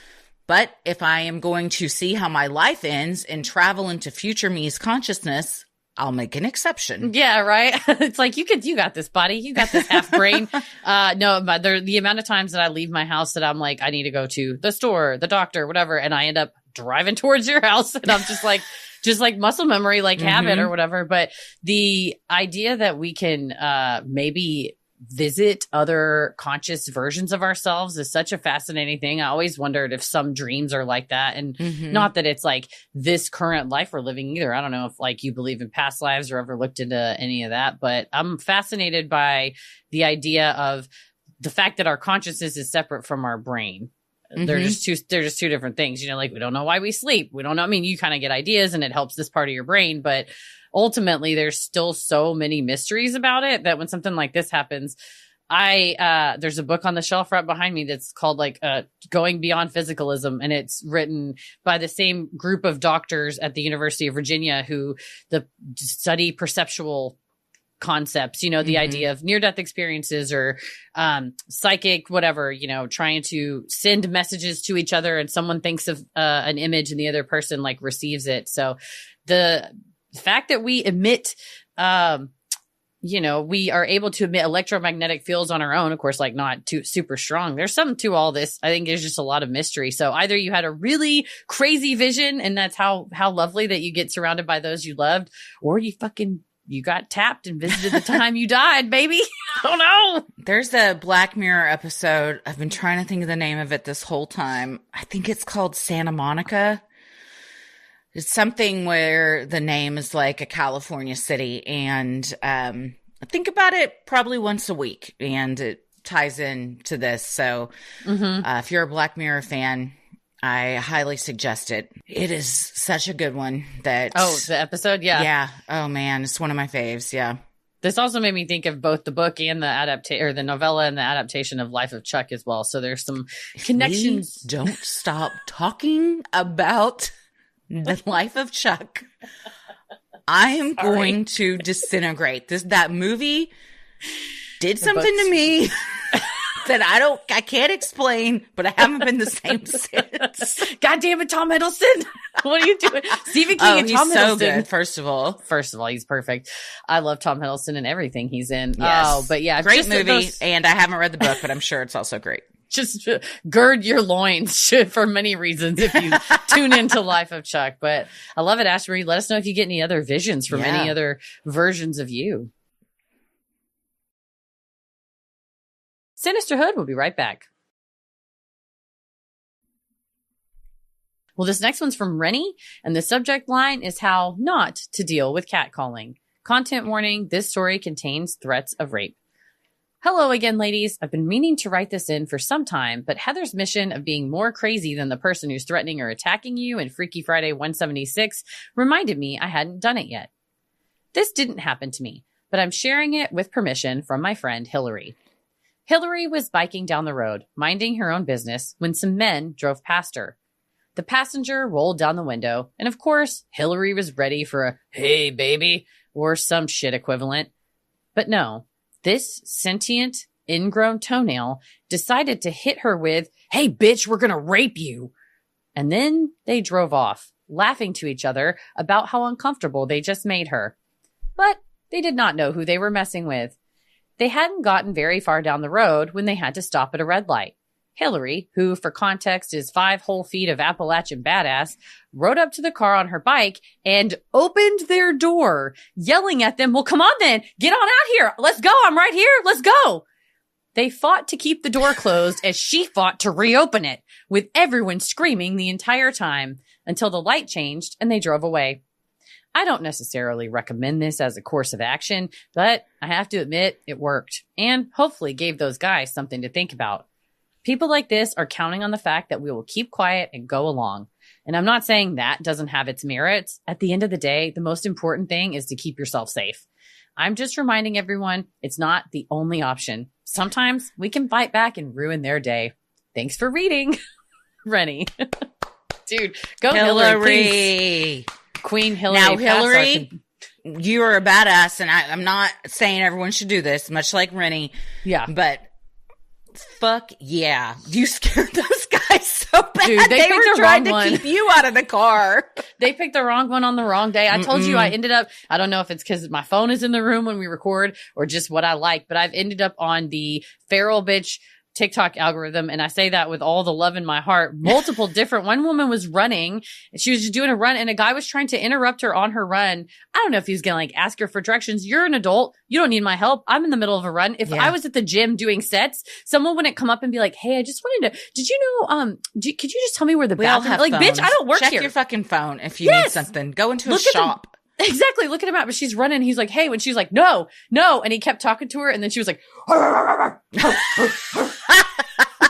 but if I am going to see how my life ends and travel into future me's consciousness, I'll make an exception. Yeah, right. It's like, you got this, buddy. You got this half brain. No, but the amount of times that I leave my house that I'm like, I need to go to the store, the doctor, whatever. And I end up driving towards your house. And I'm just like, muscle memory, like habit or whatever. But the idea that we can maybe visit other conscious versions of ourselves is such a fascinating thing. I always wondered if some dreams are like that. And not that it's like this current life we're living either. I don't know if like you believe in past lives or ever looked into any of that, but I'm fascinated by the idea of the fact that our consciousness is separate from our brain. They're just two different things, you know, like we don't know why we sleep. We don't know. I mean, you kind of get ideas and it helps this part of your brain, but ultimately there's still so many mysteries about it that when something like this happens, there's a book on the shelf right behind me that's called like Going Beyond Physicalism, and it's written by the same group of doctors at the University of Virginia who study perceptual concepts, you know, the idea of near-death experiences or psychic, whatever, you know, trying to send messages to each other and someone thinks of an image and the other person like receives it. So the fact that we emit, you know, we are able to emit electromagnetic fields on our own, of course, like not too super strong. There's something to all this. I think there's just a lot of mystery. So either you had a really crazy vision and that's how lovely that you get surrounded by those you loved, or you got tapped and visited the time you died, baby. Oh no. There's a Black Mirror episode. I've been trying to think of the name of it this whole time. I think it's called Santa Monica. It's something where the name is like a California city. And I think about it probably once a week. And it ties into this. So if you're a Black Mirror fan, I highly suggest it. It is such a good one that... Oh, the episode? Yeah. Yeah. Oh, man. It's one of my faves. Yeah. This also made me think of both the book and the novella and the adaptation of Life of Chuck as well. So there's some connections. Don't stop talking about the Life of Chuck. I am going to disintegrate. That movie did something to me. That I can't explain, but I haven't been the same since. God damn it, Tom Hiddleston. What are you doing? Stephen King and Tom Hiddleston. So good, first of all, he's perfect. I love Tom Hiddleston and everything he's in. Yes. Oh, but yeah. Great movie. And I haven't read the book, but I'm sure it's also great. Just gird your loins for many reasons if you tune into Life of Chuck. But I love it, Ash Marie. Let us know if you get any other visions from any other versions of you. Sinisterhood, we'll be right back. Well, this next one's from Rennie, and the subject line is how not to deal with catcalling. Content warning, this story contains threats of rape. Hello again, ladies. I've been meaning to write this in for some time, but Heather's mission of being more crazy than the person who's threatening or attacking you in Freaky Friday 176 reminded me I hadn't done it yet. This didn't happen to me, but I'm sharing it with permission from my friend Hillary. Hillary was biking down the road, minding her own business, when some men drove past her. The passenger rolled down the window, and of course, Hillary was ready for a, "Hey, baby," or some shit equivalent. But no, this sentient, ingrown toenail decided to hit her with, "Hey, bitch, we're gonna rape you." And then they drove off, laughing to each other about how uncomfortable they just made her. But they did not know who they were messing with. They hadn't gotten very far down the road when they had to stop at a red light. Hillary, who for context is 5 whole feet of Appalachian badass, rode up to the car on her bike and opened their door, yelling at them, "Well, come on then, get on out here. Let's go. I'm right here. Let's go." They fought to keep the door closed as she fought to reopen it, with everyone screaming the entire time until the light changed and they drove away. I don't necessarily recommend this as a course of action, but I have to admit it worked and hopefully gave those guys something to think about. People like this are counting on the fact that we will keep quiet and go along. And I'm not saying that doesn't have its merits. At the end of the day, the most important thing is to keep yourself safe. I'm just reminding everyone it's not the only option. Sometimes we can fight back and ruin their day. Thanks for reading, Rennie. Dude, go Hillary. Queen Hillary. Now, Hillary, you are a badass, and I'm not saying everyone should do this, much like Rennie. Yeah. But fuck yeah. You scared those guys so bad. Dude, they were trying to keep you out of the car. They picked the wrong one on the wrong day. I told you I ended up, I don't know if it's because my phone is in the room when we record or just what I like, but I've ended up on the feral bitch TikTok algorithm. And I say that with all the love in my heart. Multiple different, one woman was running and she was just doing a run and a guy was trying to interrupt her on her run. I don't know if he was going to like ask her for directions. You're an adult. You don't need my help. I'm in the middle of a run. If I was at the gym doing sets, someone wouldn't come up and be like, "Hey, I just wanted to, did you know, could you just tell me where the bathroom is?" Like, phones. Bitch, I don't work Check here. Check your fucking phone if you need something. Go into a shop. Exactly. Look at him out. But she's running. He's like, "Hey," when she's like, no. And he kept talking to her. And then she was like,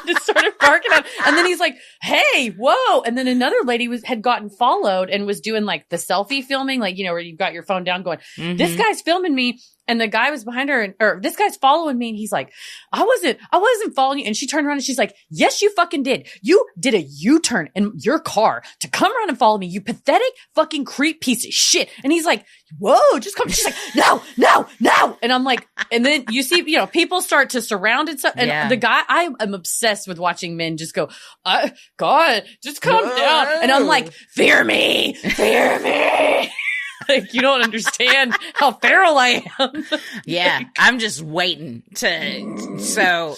just started barking at him. And then he's like, "Hey, whoa." And then another lady had gotten followed and was doing like the selfie filming, like, you know, where you've got your phone down going, "This guy's filming me." And the guy was behind her or "This guy's following me." And he's like, I wasn't following you. And she turned around and she's like, "Yes, you fucking did. You did a U-turn in your car to come around and follow me. You pathetic fucking creep piece of shit." And he's like, "Whoa, just come." She's like, no. And I'm like, and then you see, you know, people start to surround and stuff. And the guy, I am obsessed with watching men just go, "God, just calm down." And I'm like, fear me. Like, you don't understand how feral I am. Yeah, I'm just waiting to. So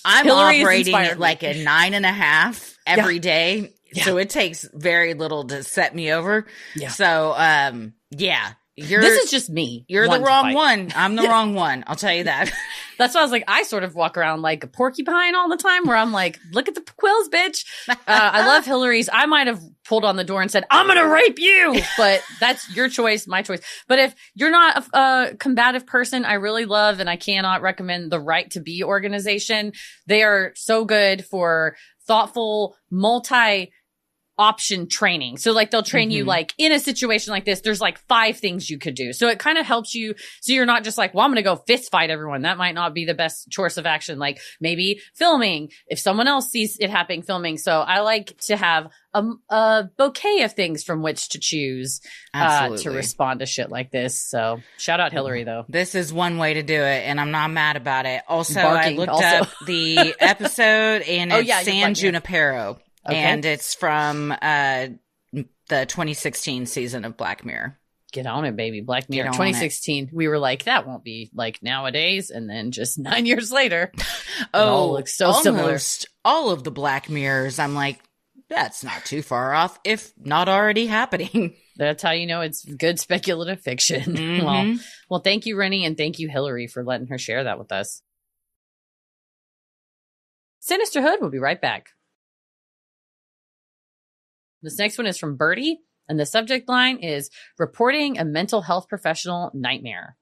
I'm operating at like a 9.5 every day. Yeah. So it takes very little to set me over. Yeah. So, this is just me. You're the wrong one. I'm the wrong one. I'll tell you that. That's why I was like, I sort of walk around like a porcupine all the time where I'm like, "Look at the quills, bitch." I love Hillary's. I might have pulled on the door and said, "I'm going to rape you," but that's your choice, my choice. But if you're not a combative person, I really love, and I cannot recommend the Right to Be organization. They are so good for thoughtful, option training. So like they'll train you like in a situation like this, there's like 5 things you could do. So it kind of helps you. So you're not just like, "Well, I'm going to go fist fight everyone." That might not be the best choice of action. Like maybe filming if someone else sees it happening, filming. So I like to have a bouquet of things from which to choose to respond to shit like this. So shout out Hillary though. This is one way to do it and I'm not mad about it. Also, I looked up the episode and it's San Junipero. Okay. And it's from the 2016 season of Black Mirror. Get on it, baby. Black Mirror 2016. We were like, that won't be like nowadays. And then just 9 years later, it all looks so similar. All of the Black Mirrors, I'm like, that's not too far off, if not already happening. That's how you know it's good speculative fiction. Well, thank you, Rennie, and thank you, Hillary, for letting her share that with us. Sinisterhood will be right back. This next one is from Birdie, and the subject line is "Reporting a Mental Health Professional Nightmare."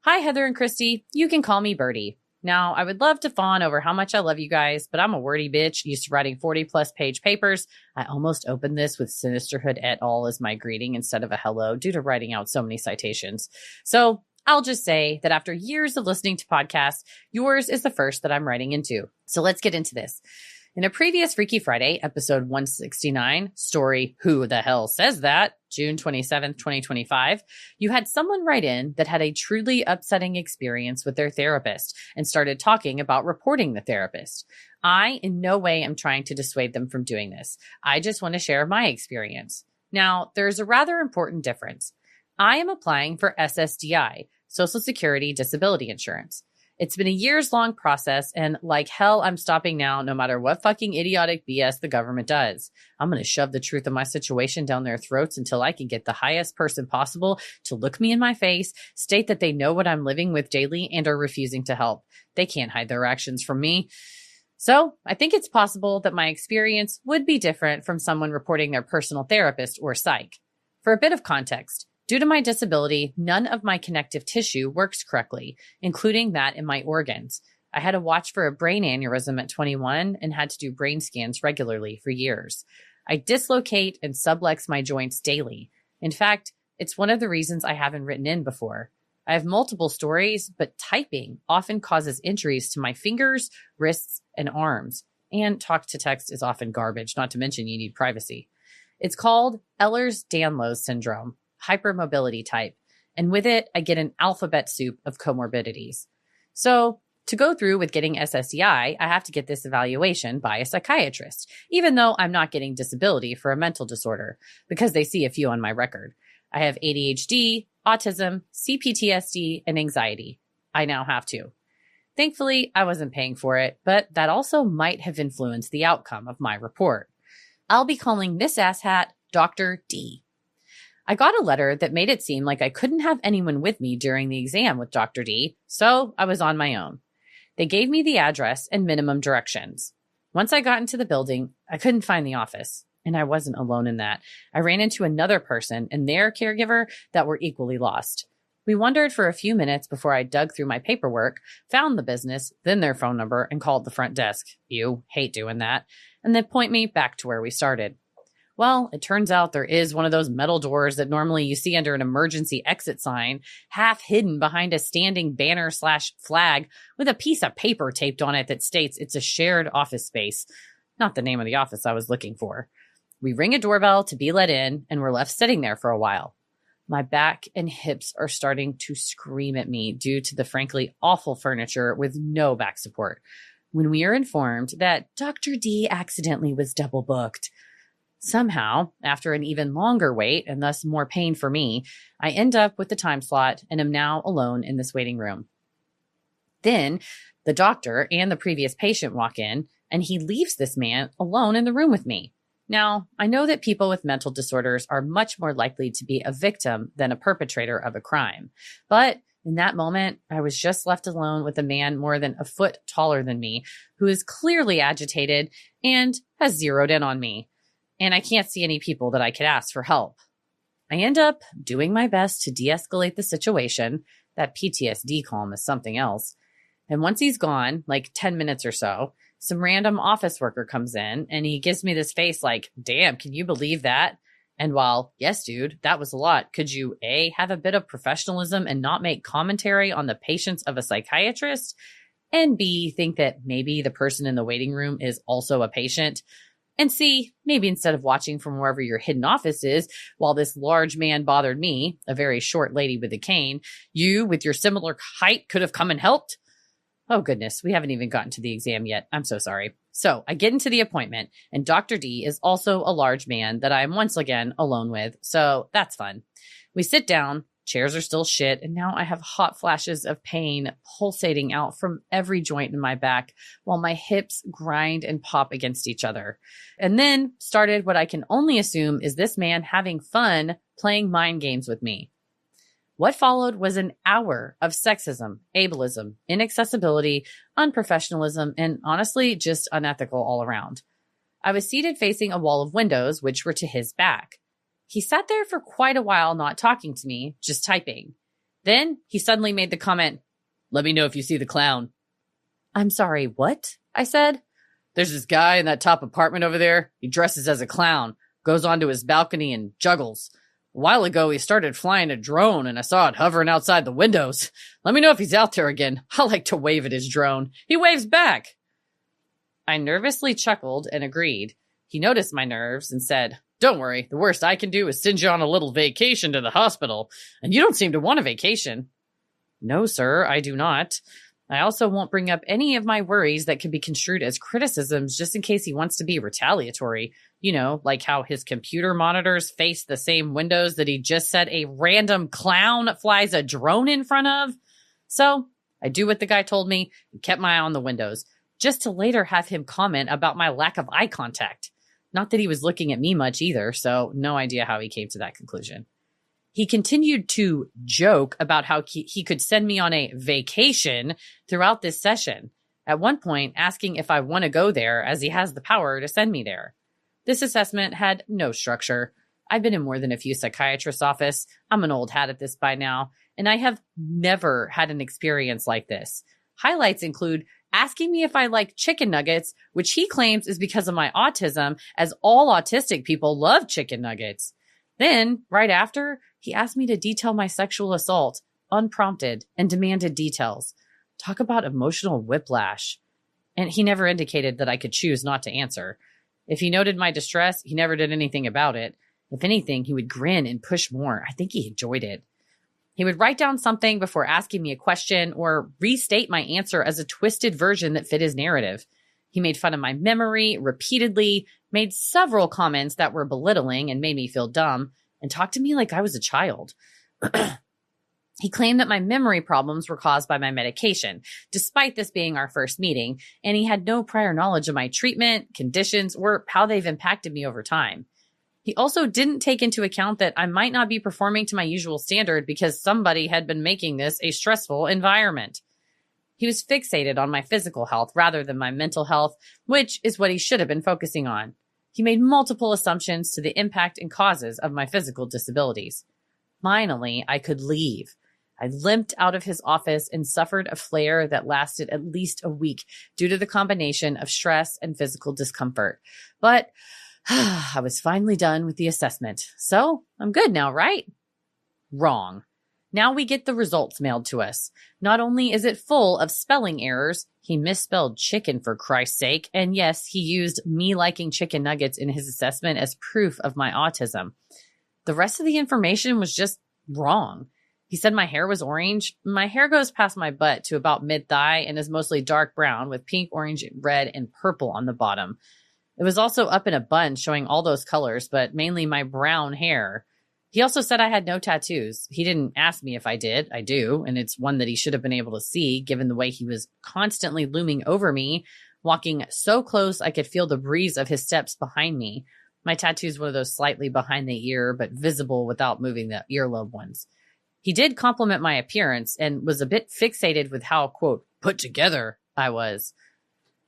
Hi, Heather and Christy. You can call me Birdie. Now, I would love to fawn over how much I love you guys, but I'm a wordy bitch used to writing 40-plus page papers. I almost opened this with Sinisterhood et al. As my greeting instead of a hello due to writing out so many citations. So I'll just say that after years of listening to podcasts, yours is the first that I'm writing into. So let's get into this. In a previous Freaky Friday, episode 169, story Who the Hell Says That? June 27th, 2025, you had someone write in that had a truly upsetting experience with their therapist and started talking about reporting the therapist. I in no way am trying to dissuade them from doing this. I just want to share my experience. Now, there's a rather important difference. I am applying for SSDI, Social Security Disability Insurance. It's been a years-long process, and like hell, I'm stopping now no matter what fucking idiotic BS the government does. I'm going to shove the truth of my situation down their throats until I can get the highest person possible to look me in my face, state that they know what I'm living with daily, and are refusing to help. They can't hide their actions from me. So I think it's possible that my experience would be different from someone reporting their personal therapist or psych. For a bit of context, due to my disability, none of my connective tissue works correctly, including that in my organs. I had to watch for a brain aneurysm at 21 and had to do brain scans regularly for years. I dislocate and subluxe my joints daily. In fact, it's one of the reasons I haven't written in before. I have multiple stories, but typing often causes injuries to my fingers, wrists, and arms. And talk to text is often garbage, not to mention you need privacy. It's called Ehlers-Danlos syndrome, hypermobility type, and with it, I get an alphabet soup of comorbidities. So to go through with getting SSDI, I have to get this evaluation by a psychiatrist, even though I'm not getting disability for a mental disorder, because they see a few on my record. I have ADHD, autism, CPTSD, and anxiety. I now have to. Thankfully, I wasn't paying for it, but that also might have influenced the outcome of my report. I'll be calling this asshat Dr. D. I got a letter that made it seem like I couldn't have anyone with me during the exam with Dr. D, so I was on my own. They gave me the address and minimum directions. Once I got into the building, I couldn't find the office, and I wasn't alone in that. I ran into another person and their caregiver that were equally lost. We wondered for a few minutes before I dug through my paperwork, found the business, then their phone number, and called the front desk. Ew, hate doing that. And then point me back to where we started. Well, it turns out there is one of those metal doors that normally you see under an emergency exit sign, half hidden behind a standing banner/flag with a piece of paper taped on it that states it's a shared office space. Not the name of the office I was looking for. We ring a doorbell to be let in, and we're left sitting there for a while. My back and hips are starting to scream at me due to the frankly awful furniture with no back support. When we are informed that Dr. D accidentally was double booked. Somehow, after an even longer wait and thus more pain for me, I end up with the time slot and am now alone in this waiting room. Then the doctor and the previous patient walk in, and he leaves this man alone in the room with me. Now, I know that people with mental disorders are much more likely to be a victim than a perpetrator of a crime. But in that moment, I was just left alone with a man more than a foot taller than me, who is clearly agitated and has zeroed in on me. And I can't see any people that I could ask for help. I end up doing my best to de-escalate the situation. That PTSD calm is something else. And once he's gone, like 10 minutes or so, some random office worker comes in and he gives me this face like, damn, can you believe that? And while, yes, dude, that was a lot, could you A, have a bit of professionalism and not make commentary on the patients of a psychiatrist? And B, think that maybe the person in the waiting room is also a patient? And C, maybe instead of watching from wherever your hidden office is, while this large man bothered me, a very short lady with a cane, you, with your similar height, could have come and helped? Oh, goodness, we haven't even gotten to the exam yet. I'm so sorry. So I get into the appointment, and Dr. D is also a large man that I am once again alone with, so that's fun. We sit down, chairs are still shit, and now I have hot flashes of pain pulsating out from every joint in my back while my hips grind and pop against each other. And then started what I can only assume is this man having fun playing mind games with me. What followed was an hour of sexism, ableism, inaccessibility, unprofessionalism, and honestly, just unethical all around. I was seated facing a wall of windows, which were to his back. He sat there for quite a while, not talking to me, just typing. Then he suddenly made the comment, "Let me know if you see the clown." "I'm sorry, what?" I said. "There's this guy in that top apartment over there. He dresses as a clown, goes onto his balcony and juggles. A while ago, he started flying a drone, and I saw it hovering outside the windows. Let me know if he's out there again. I like to wave at his drone. He waves back." I nervously chuckled and agreed. He noticed my nerves and said, Don't worry, the worst I can do is send you on a little vacation to the hospital, and you don't seem to want a vacation. No, sir, I do not. I also won't bring up any of my worries that could be construed as criticisms just in case he wants to be retaliatory. You know, like how his computer monitors face the same windows that he just said a random clown flies a drone in front of. So I do what the guy told me and kept my eye on the windows, just to later have him comment about my lack of eye contact. Not that he was looking at me much either, so no idea how he came to that conclusion. He continued to joke about how he could send me on a vacation throughout this session, at one point asking if I want to go there as he has the power to send me there. This assessment had no structure. I've been in more than a few psychiatrists' office. I'm an old hat at this by now, and I have never had an experience like this. Highlights include asking me if I like chicken nuggets, which he claims is because of my autism, as all autistic people love chicken nuggets. Then, right after, he asked me to detail my sexual assault, unprompted, and demanded details. Talk about emotional whiplash. And he never indicated that I could choose not to answer. If he noted my distress, he never did anything about it. If anything, he would grin and push more. I think he enjoyed it. He would write down something before asking me a question or restate my answer as a twisted version that fit his narrative. He made fun of my memory repeatedly, made several comments that were belittling and made me feel dumb, and talked to me like I was a child. He claimed that my memory problems were caused by my medication, despite this being our first meeting, and he had no prior knowledge of my treatment, conditions, or how they've impacted me over time. He also didn't take into account that I might not be performing to my usual standard because somebody had been making this a stressful environment. He was fixated on my physical health rather than my mental health, which is what he should have been focusing on. He made multiple assumptions to the impact and causes of my physical disabilities. Finally, I could leave. I limped out of his office and suffered a flare that lasted at least a week due to the combination of stress and physical discomfort. But I was finally done with the assessment. So I'm good now, right? Wrong. Now we get the results mailed to us. Not only is it full of spelling errors, he misspelled chicken for Christ's sake, and yes, he used me liking chicken nuggets in his assessment as proof of my autism. The rest of the information was just wrong. He said my hair was orange. My hair goes past my butt to about mid-thigh and is mostly dark brown with pink, orange, red, and purple on the bottom. It was also up in a bun showing all those colors, but mainly my brown hair. He also said I had no tattoos. He didn't ask me if I did. I do, and it's one that he should have been able to see given the way he was constantly looming over me, walking so close I could feel the breeze of his steps behind me. My tattoo is one of those slightly behind the ear, but visible without moving the earlobe ones. He did compliment my appearance and was a bit fixated with how, quote, put together I was.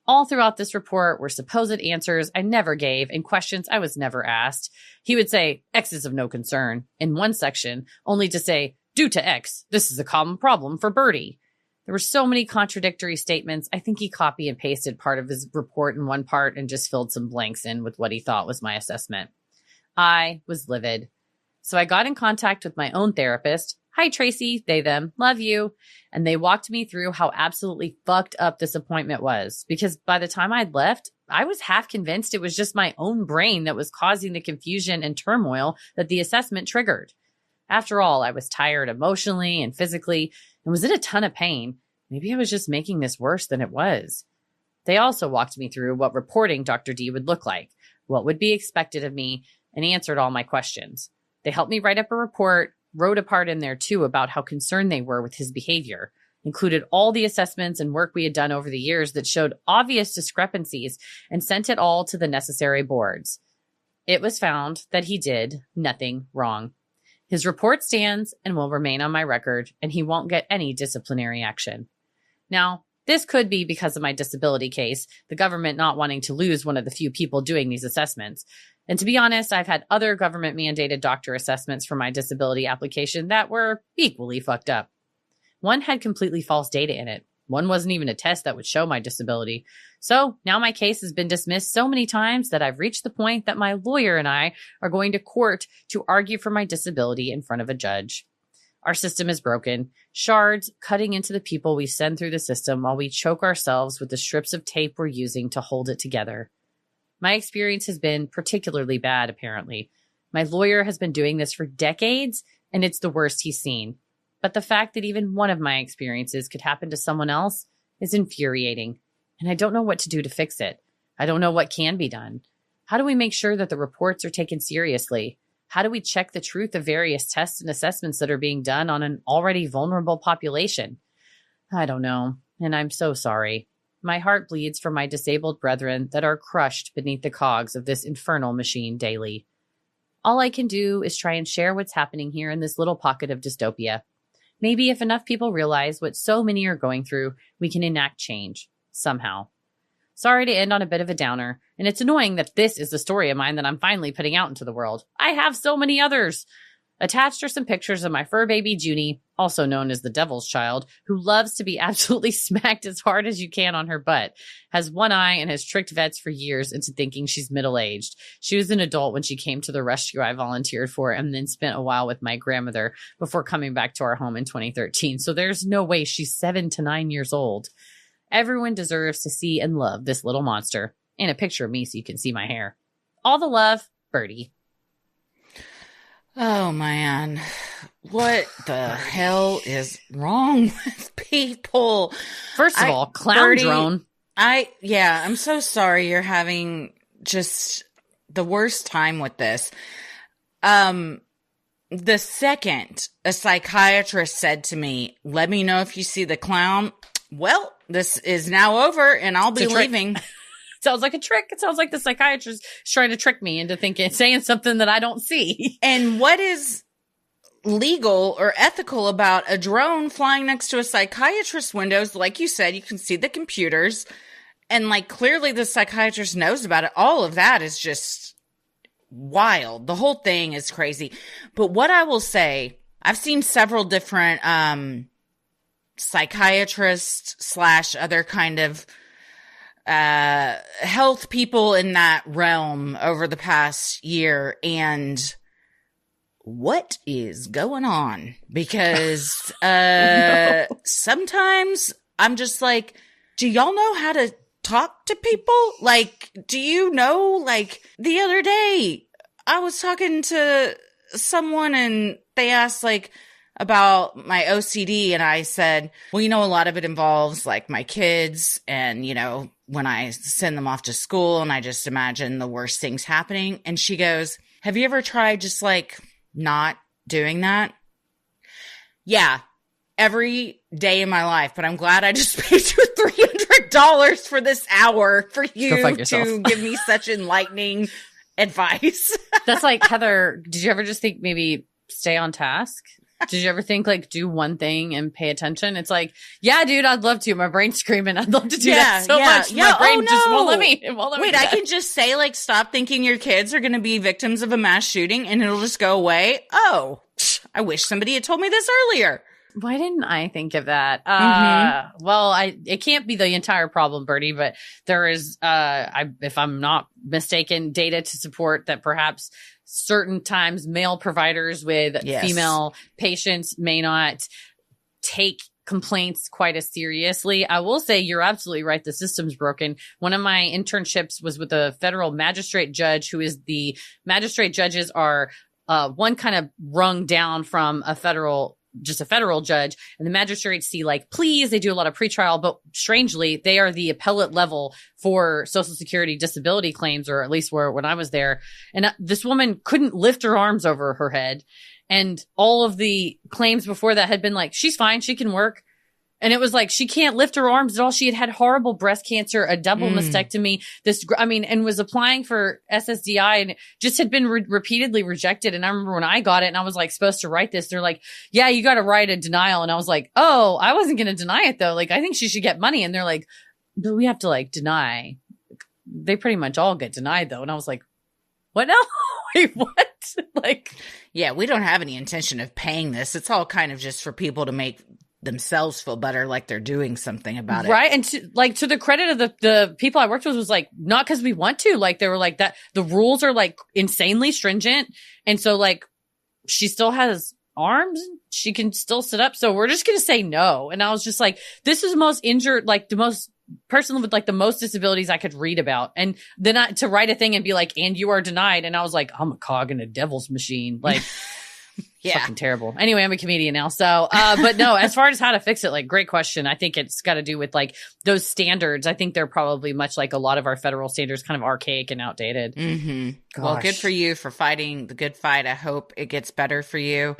All throughout this report were supposed answers I never gave and questions I was never asked. He would say, X is of no concern in one section, only to say, due to X, this is a common problem for Birdie. There were so many contradictory statements. I think he copy and pasted part of his report in one part and just filled some blanks in with what he thought was my assessment. I was livid. So I got in contact with my own therapist. Hi, Tracy, they, them, love you. And they walked me through how absolutely fucked up this appointment was. Because by the time I'd left, I was half convinced it was just my own brain that was causing the confusion and turmoil that the assessment triggered. After all, I was tired emotionally and physically and was in a ton of pain. Maybe I was just making this worse than it was. They also walked me through what reporting Dr. D would look like, what would be expected of me, and answered all my questions. They helped me write up a report, wrote a part in there too about how concerned they were with his behavior, included all the assessments and work we had done over the years that showed obvious discrepancies, and sent it all to the necessary boards. It was found that he did nothing wrong. His report stands and will remain on my record, and he won't get any disciplinary action. Now, this could be because of my disability case, the government not wanting to lose one of the few people doing these assessments. And to be honest, I've had other government-mandated doctor assessments for my disability application that were equally fucked up. One had completely false data in it. One wasn't even a test that would show my disability. So now my case has been dismissed so many times that I've reached the point that my lawyer and I are going to court to argue for my disability in front of a judge. Our system is broken, shards cutting into the people we send through the system while we choke ourselves with the strips of tape we're using to hold it together. My experience has been particularly bad, apparently. My lawyer has been doing this for decades, and it's the worst he's seen. But the fact that even one of my experiences could happen to someone else is infuriating, and I don't know what to do to fix it. I don't know what can be done. How do we make sure that the reports are taken seriously? How do we check the truth of various tests and assessments that are being done on an already vulnerable population? I don't know, and I'm so sorry. My heart bleeds for my disabled brethren that are crushed beneath the cogs of this infernal machine daily. All I can do is try and share what's happening here in this little pocket of dystopia. Maybe if enough people realize what so many are going through, we can enact change, somehow. Sorry to end on a bit of a downer, and it's annoying that this is the story of mine that I'm finally putting out into the world. I have so many others. Attached are some pictures of my fur baby Junie, also known as the Devil's Child, who loves to be absolutely smacked as hard as you can on her butt, has one eye, and has tricked vets for years into thinking she's middle-aged. She was an adult when she came to the rescue I volunteered for, and then spent a while with my grandmother before coming back to our home in 2013. So there's no way she's 7 to 9 years old. Everyone deserves to see and love this little monster. And a picture of me so you can see my hair. All the love, Birdie. Oh, man. What the hell is wrong with people? First of all, clown Birdie, drone. I'm so sorry you're having just the worst time with this. The second a psychiatrist said to me, let me know if you see the clown. Well, this is now over and I'll be leaving. Sounds like a trick. It sounds like the psychiatrist is trying to trick me into saying something that I don't see. And what is legal or ethical about a drone flying next to a psychiatrist's windows? Like you said, you can see the computers, and like clearly the psychiatrist knows about it. All of that is just wild. The whole thing is crazy. But what I will say, I've seen several different psychiatrists / other kind of health people in that realm over the past year, and what is going on? Because No. Sometimes I'm just like, do y'all know how to talk to people? Like, do you know, like the other day I was talking to someone and they asked like about my OCD, and I said, well, a lot of it involves like my kids, and when I send them off to school, and I just imagine the worst things happening. And she goes, have you ever tried just like not doing that? Yeah, every day in my life, but I'm glad I just paid you $300 for this hour for you to give me such enlightening advice. That's like, Heather, did you ever just think maybe stay on task? Did you ever think like do one thing and pay attention? It's like, yeah, dude, I'd love to. My brain's screaming. I'd love to do that so much. My brain just won't let me. Wait, I can just say like, stop thinking your kids are going to be victims of a mass shooting and it'll just go away. Oh, I wish somebody had told me this earlier. Why didn't I think of that? Well, it can't be the entire problem, Birdie, but there is, if I'm not mistaken, data to support that perhaps certain times male providers with female patients may not take complaints quite as seriously. I will say you're absolutely right. The system's broken. One of my internships was with a federal magistrate judge, who is the magistrate judges are one kind of rung down from a federal judge, and the magistrates see like pleas. They do a lot of pretrial, but strangely, they are the appellate level for Social Security disability claims, or at least when I was there. And this woman couldn't lift her arms over her head. And all of the claims before that had been like, she's fine, she can work. And it was like, she can't lift her arms at all. She had horrible breast cancer, a double mastectomy, and was applying for SSDI, and just had been repeatedly rejected. And I remember when I got it and I was like supposed to write this, they're like, yeah, you got to write a denial. And I was like, oh, I wasn't going to deny it though. Like, I think she should get money. And they're like, but we have to like deny. They pretty much all get denied though. And I was like, what now? Wait, what? Like, yeah, we don't have any intention of paying this. It's all kind of just for people to make themselves feel better, like they're doing something about it. Right. And to the credit of the people I worked with, was like, not because we want to, like, they were like that. The rules are like insanely stringent. And so like, she still has arms. She can still sit up. So we're just going to say no. And I was just like, this is the most person with like the most disabilities I could read about. And then to write a thing and be like, and you are denied. And I was like, I'm a cog in a devil's machine. Like, Yeah. fucking terrible. Anyway, I'm a comedian now. So, but no, as far as how to fix it, like, great question. I think it's got to do with like those standards. I think they're probably much like a lot of our federal standards, kind of archaic and outdated. Mm-hmm. Well, good for you for fighting the good fight. I hope it gets better for you.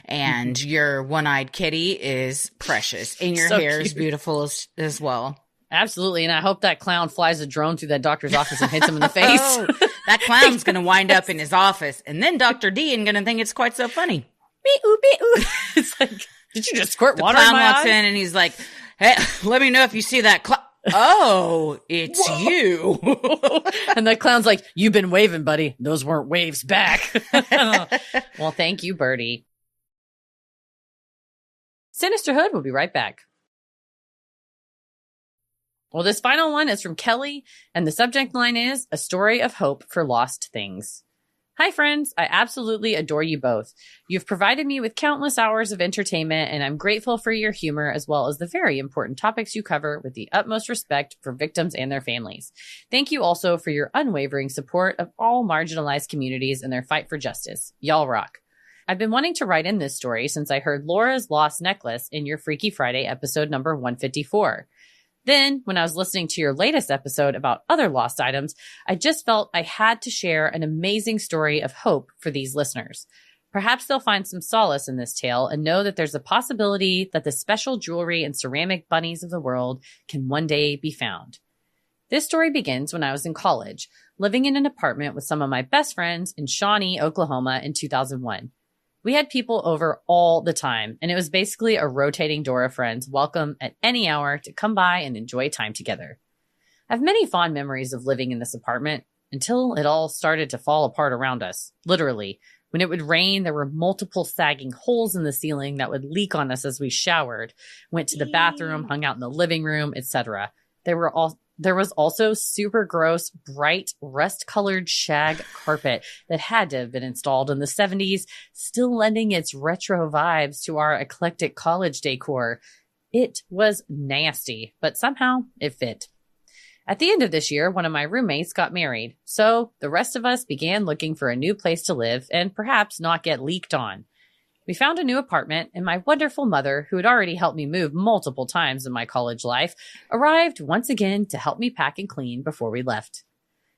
And your one-eyed kitty is precious, and your hair is beautiful as well. Absolutely. And I hope that clown flies a drone through that doctor's office and hits him in the face. Oh, that clown's going to wind up in his office. And then Dr. D ain't going to think it's quite so funny. Beep-oo, beep-oo. It's like, did you just squirt water in my eye? The clown walks in and he's like, hey, let me know if you see that clown. Oh, it's you. And the clown's like, you've been waving, buddy. Those weren't waves back. Well, thank you, Birdie. Sinisterhood will be right back. Well, this final one is from Kelly, and the subject line is A Story of Hope for Lost Things. Hi, friends. I absolutely adore you both. You've provided me with countless hours of entertainment, and I'm grateful for your humor as well as the very important topics you cover with the utmost respect for victims and their families. Thank you also for your unwavering support of all marginalized communities in their fight for justice. Y'all rock. I've been wanting to write in this story since I heard Laura's lost necklace in your Freaky Friday episode number 154. Then, when I was listening to your latest episode about other lost items, I just felt I had to share an amazing story of hope for these listeners. Perhaps they'll find some solace in this tale and know that there's a possibility that the special jewelry and ceramic bunnies of the world can one day be found. This story begins when I was in college, living in an apartment with some of my best friends in Shawnee, Oklahoma in 2001. We had people over all the time, and it was basically a rotating door of friends welcome at any hour to come by and enjoy time together. I have many fond memories of living in this apartment until it all started to fall apart around us. Literally, when it would rain, there were multiple sagging holes in the ceiling that would leak on us as we showered, went to the bathroom, hung out in the living room, etc. There was also super gross, bright, rust-colored shag carpet that had to have been installed in the 70s, still lending its retro vibes to our eclectic college decor. It was nasty, but somehow it fit. At the end of this year, one of my roommates got married, so the rest of us began looking for a new place to live and perhaps not get leaked on. We found a new apartment, and my wonderful mother, who had already helped me move multiple times in my college life, arrived once again to help me pack and clean before we left.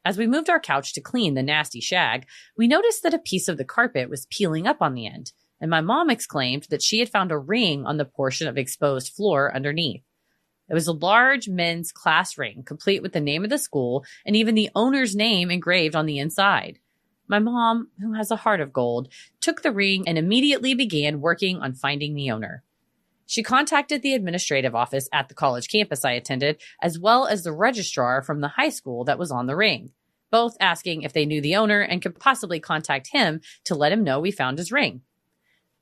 As we moved our couch to clean the nasty shag, we noticed that a piece of the carpet was peeling up on the end, and my mom exclaimed that she had found a ring on the portion of exposed floor underneath. It was a large men's class ring, complete with the name of the school and even the owner's name engraved on the inside. My mom, who has a heart of gold, took the ring and immediately began working on finding the owner. She contacted the administrative office at the college campus I attended, as well as the registrar from the high school that was on the ring, both asking if they knew the owner and could possibly contact him to let him know we found his ring.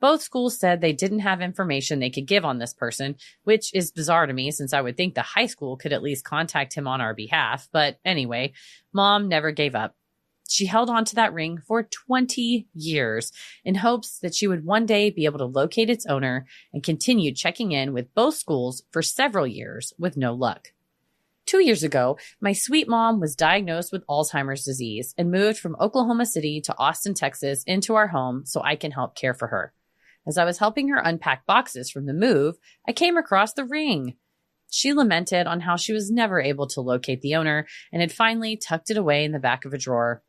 Both schools said they didn't have information they could give on this person, which is bizarre to me since I would think the high school could at least contact him on our behalf. But anyway, Mom never gave up. She held on to that ring for 20 years in hopes that she would one day be able to locate its owner, and continued checking in with both schools for several years with no luck. 2 years ago, my sweet mom was diagnosed with Alzheimer's disease and moved from Oklahoma City to Austin, Texas into our home so I can help care for her. As I was helping her unpack boxes from the move, I came across the ring. She lamented on how she was never able to locate the owner and had finally tucked it away in the back of a drawer.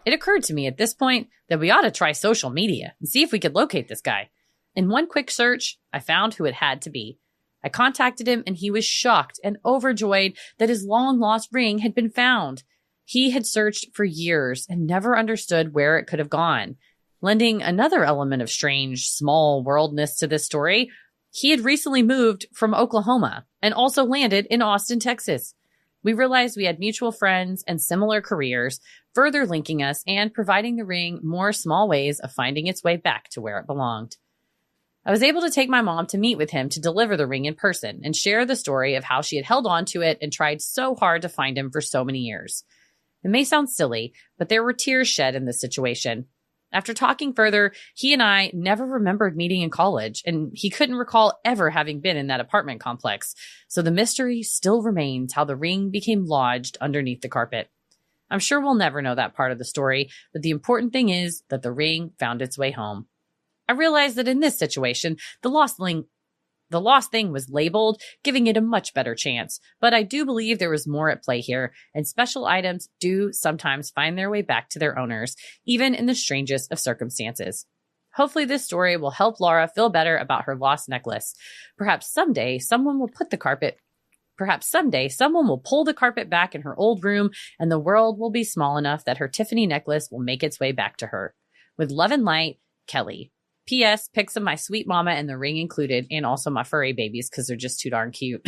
It occurred to me at this point that we ought to try social media and see if we could locate this guy. In one quick search, I found who it had to be. I contacted him, and he was shocked and overjoyed that his long-lost ring had been found. He had searched for years and never understood where it could have gone. Lending another element of strange, small worldness to this story, he had recently moved from Oklahoma and also landed in Austin, Texas. We realized we had mutual friends and similar careers, further linking us and providing the ring more small ways of finding its way back to where it belonged. I was able to take my mom to meet with him to deliver the ring in person and share the story of how she had held on to it and tried so hard to find him for so many years. It may sound silly, but there were tears shed in this situation. After talking further, he and I never remembered meeting in college, and he couldn't recall ever having been in that apartment complex. So the mystery still remains how the ring became lodged underneath the carpet. I'm sure we'll never know that part of the story, but the important thing is that the ring found its way home. I realized that in this situation, the lost thing was labeled, giving it a much better chance. But I do believe there was more at play here, and special items do sometimes find their way back to their owners, even in the strangest of circumstances. Hopefully this story will help Laura feel better about her lost necklace. Perhaps someday someone will pull the carpet back in her old room, and the world will be small enough that her Tiffany necklace will make its way back to her. With love and light, Kelly. P.S. Pics of my sweet mama and the ring included, and also my furry babies because they're just too darn cute.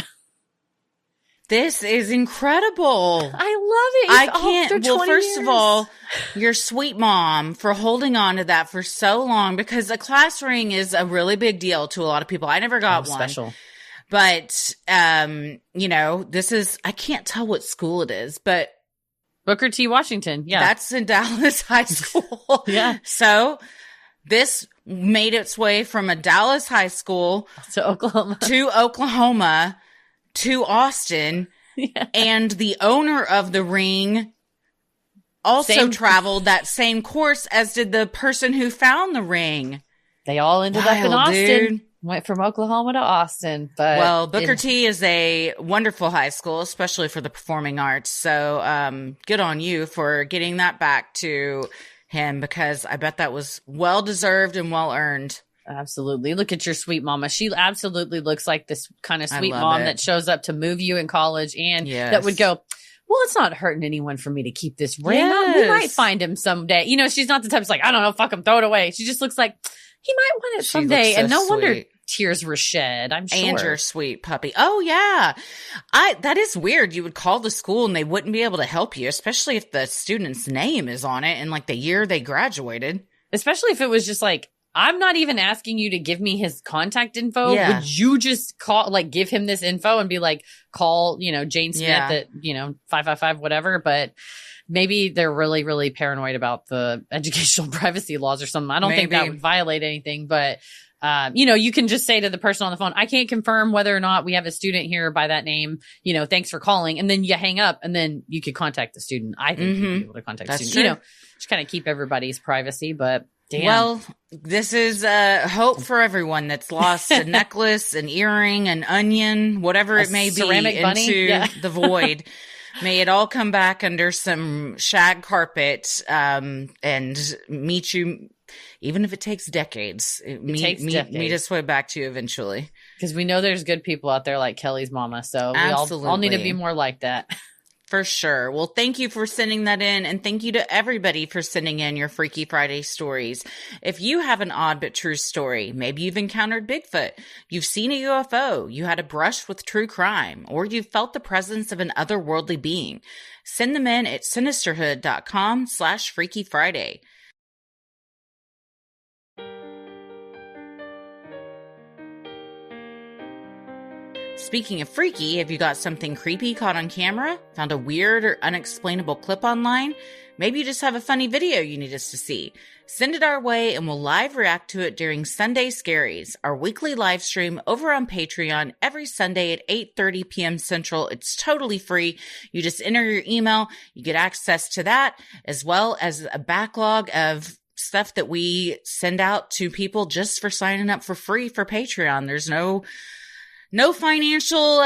This is incredible. I love it. I can't. Well, first of all, your sweet mom for holding on to that for so long, because a class ring is a really big deal to a lot of people. I never got one. Special. But, this is, I can't tell what school it is, but Booker T. Washington. Yeah. That's in Dallas High School. Yeah. So this made its way from a Dallas high school to Oklahoma to Austin. Yeah. And the owner of the ring also traveled that same course as did the person who found the ring. They all ended up in Austin. Dude. Went from Oklahoma to Austin. But Booker T is a wonderful high school, especially for the performing arts. So good on you for getting that back to him, because I bet that was well deserved and well earned. Absolutely. Look at your sweet mama. She absolutely looks like this kind of sweet mom that shows up to move you in college and that would go, well, it's not hurting anyone for me to keep this ring. Yes. We might find him someday. She's not the type that's like, I don't know, fuck him, throw it away. She just looks like he might want it someday. And no wonder tears were shed, I'm sure. And your sweet puppy. Oh, yeah. That is weird. You would call the school and they wouldn't be able to help you, especially if the student's name is on it and like the year they graduated. Especially if it was just like, I'm not even asking you to give me his contact info. Yeah. Would you just give him this info and be like, call, Jane Smith at, 555, whatever. But maybe they're really, really paranoid about the educational privacy laws or something. I don't think that would violate anything, but you can just say to the person on the phone, I can't confirm whether or not we have a student here by that name. Thanks for calling. And then you hang up and then you could contact the student. I think you'd be able to contact the student. True. Just kind of keep everybody's privacy, but damn. Well, this is hope for everyone that's lost a necklace, an earring, an onion, whatever it may be, into the void. May it all come back under some shag carpet and meet you. Even if it takes decades, meet its way back to you eventually. Because we know there's good people out there like Kelly's mama. So we all need to be more like that. For sure. Well, thank you for sending that in. And thank you to everybody for sending in your Freaky Friday stories. If you have an odd but true story, maybe you've encountered Bigfoot, you've seen a UFO, you had a brush with true crime, or you've felt the presence of an otherworldly being, send them in at sinisterhood.com/Freaky Friday. Speaking of freaky, have you got something creepy caught on camera? Found a weird or unexplainable clip online? Maybe you just have a funny video you need us to see. Send it our way and we'll live react to it during Sunday Scaries, our weekly live stream over on Patreon every Sunday at 8:30 p.m. Central. It's totally free. You just enter your email. You get access to that, as well as a backlog of stuff that we send out to people just for signing up for free for Patreon. There's no financial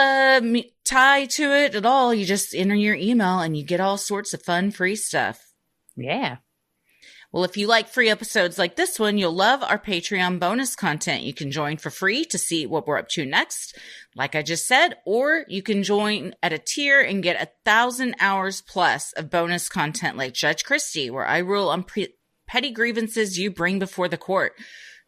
tie to it at all. You just enter your email and you get all sorts of fun free stuff. Yeah. Well, if you like free episodes like this one, you'll love our Patreon bonus content. You can join for free to see what we're up to next, like I just said, or you can join at a tier and get 1,000 hours plus of bonus content like Judge Christie, where I rule on petty grievances you bring before the court.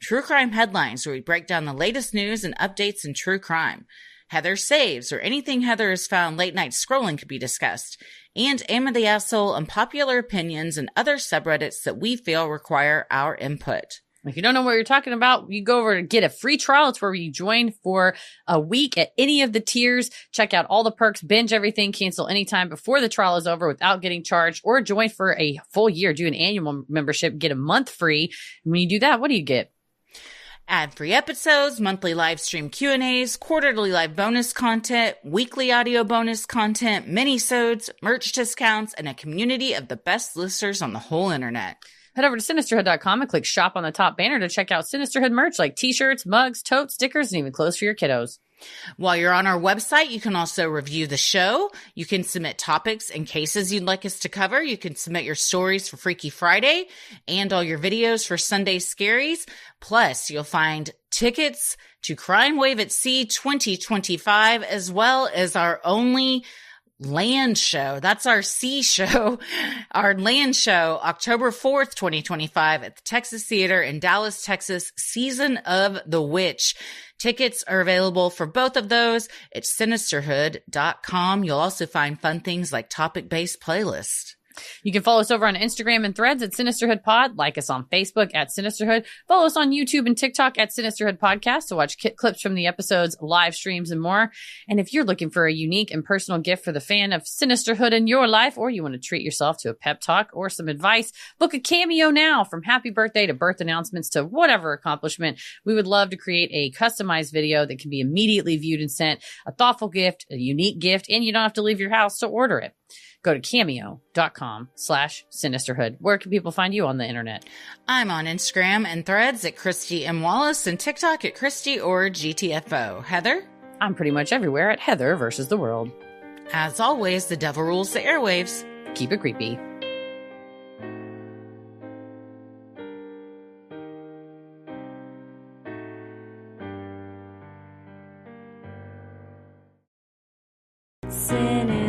True Crime Headlines, where we break down the latest news and updates in true crime. Heather Saves, or anything Heather has found late night scrolling could be discussed. And Am I the Asshole, Unpopular Opinions, and other subreddits that we feel require our input. If you don't know what you're talking about, you go over and get a free trial. It's where you join for a week at any of the tiers. Check out all the perks, binge everything, cancel anytime before the trial is over without getting charged, or join for a full year. Do an annual membership, get a month free. And when you do that, what do you get? Ad-free episodes, monthly live stream Q&As, quarterly live bonus content, weekly audio bonus content, mini-sodes, merch discounts, and a community of the best listeners on the whole internet. Head over to Sinisterhood.com and click shop on the top banner to check out Sinisterhood merch like t-shirts, mugs, totes, stickers, and even clothes for your kiddos. While you're on our website, you can also review the show. You can submit topics and cases you'd like us to cover. You can submit your stories for Freaky Friday and all your videos for Sunday Scaries. Plus, you'll find tickets to Crime Wave at Sea 2025, as well as our only land show. That's our sea show, our land show, October 4th, 2025 at the Texas Theater in Dallas, Texas, Season of the Witch. Tickets are available for both of those at Sinisterhood.com. You'll also find fun things like topic-based playlists. You can follow us over on Instagram and Threads at Sinisterhood Pod. Like us on Facebook at Sinisterhood. Follow us on YouTube and TikTok at Sinisterhood Podcast to watch clips from the episodes, live streams, and more. And if you're looking for a unique and personal gift for the fan of Sinisterhood in your life, or you want to treat yourself to a pep talk or some advice, book a cameo now. From happy birthday to birth announcements to whatever accomplishment, we would love to create a customized video that can be immediately viewed and sent. A thoughtful gift, a unique gift, and you don't have to leave your house to order it. Go to cameo.com/Sinisterhood. Where can people find you on the internet? I'm on Instagram and Threads at Christy M. Wallace and TikTok at Christy or GTFO. Heather? I'm pretty much everywhere at Heather versus the world. As always, the devil rules the airwaves. Keep it creepy. Sinisterhood.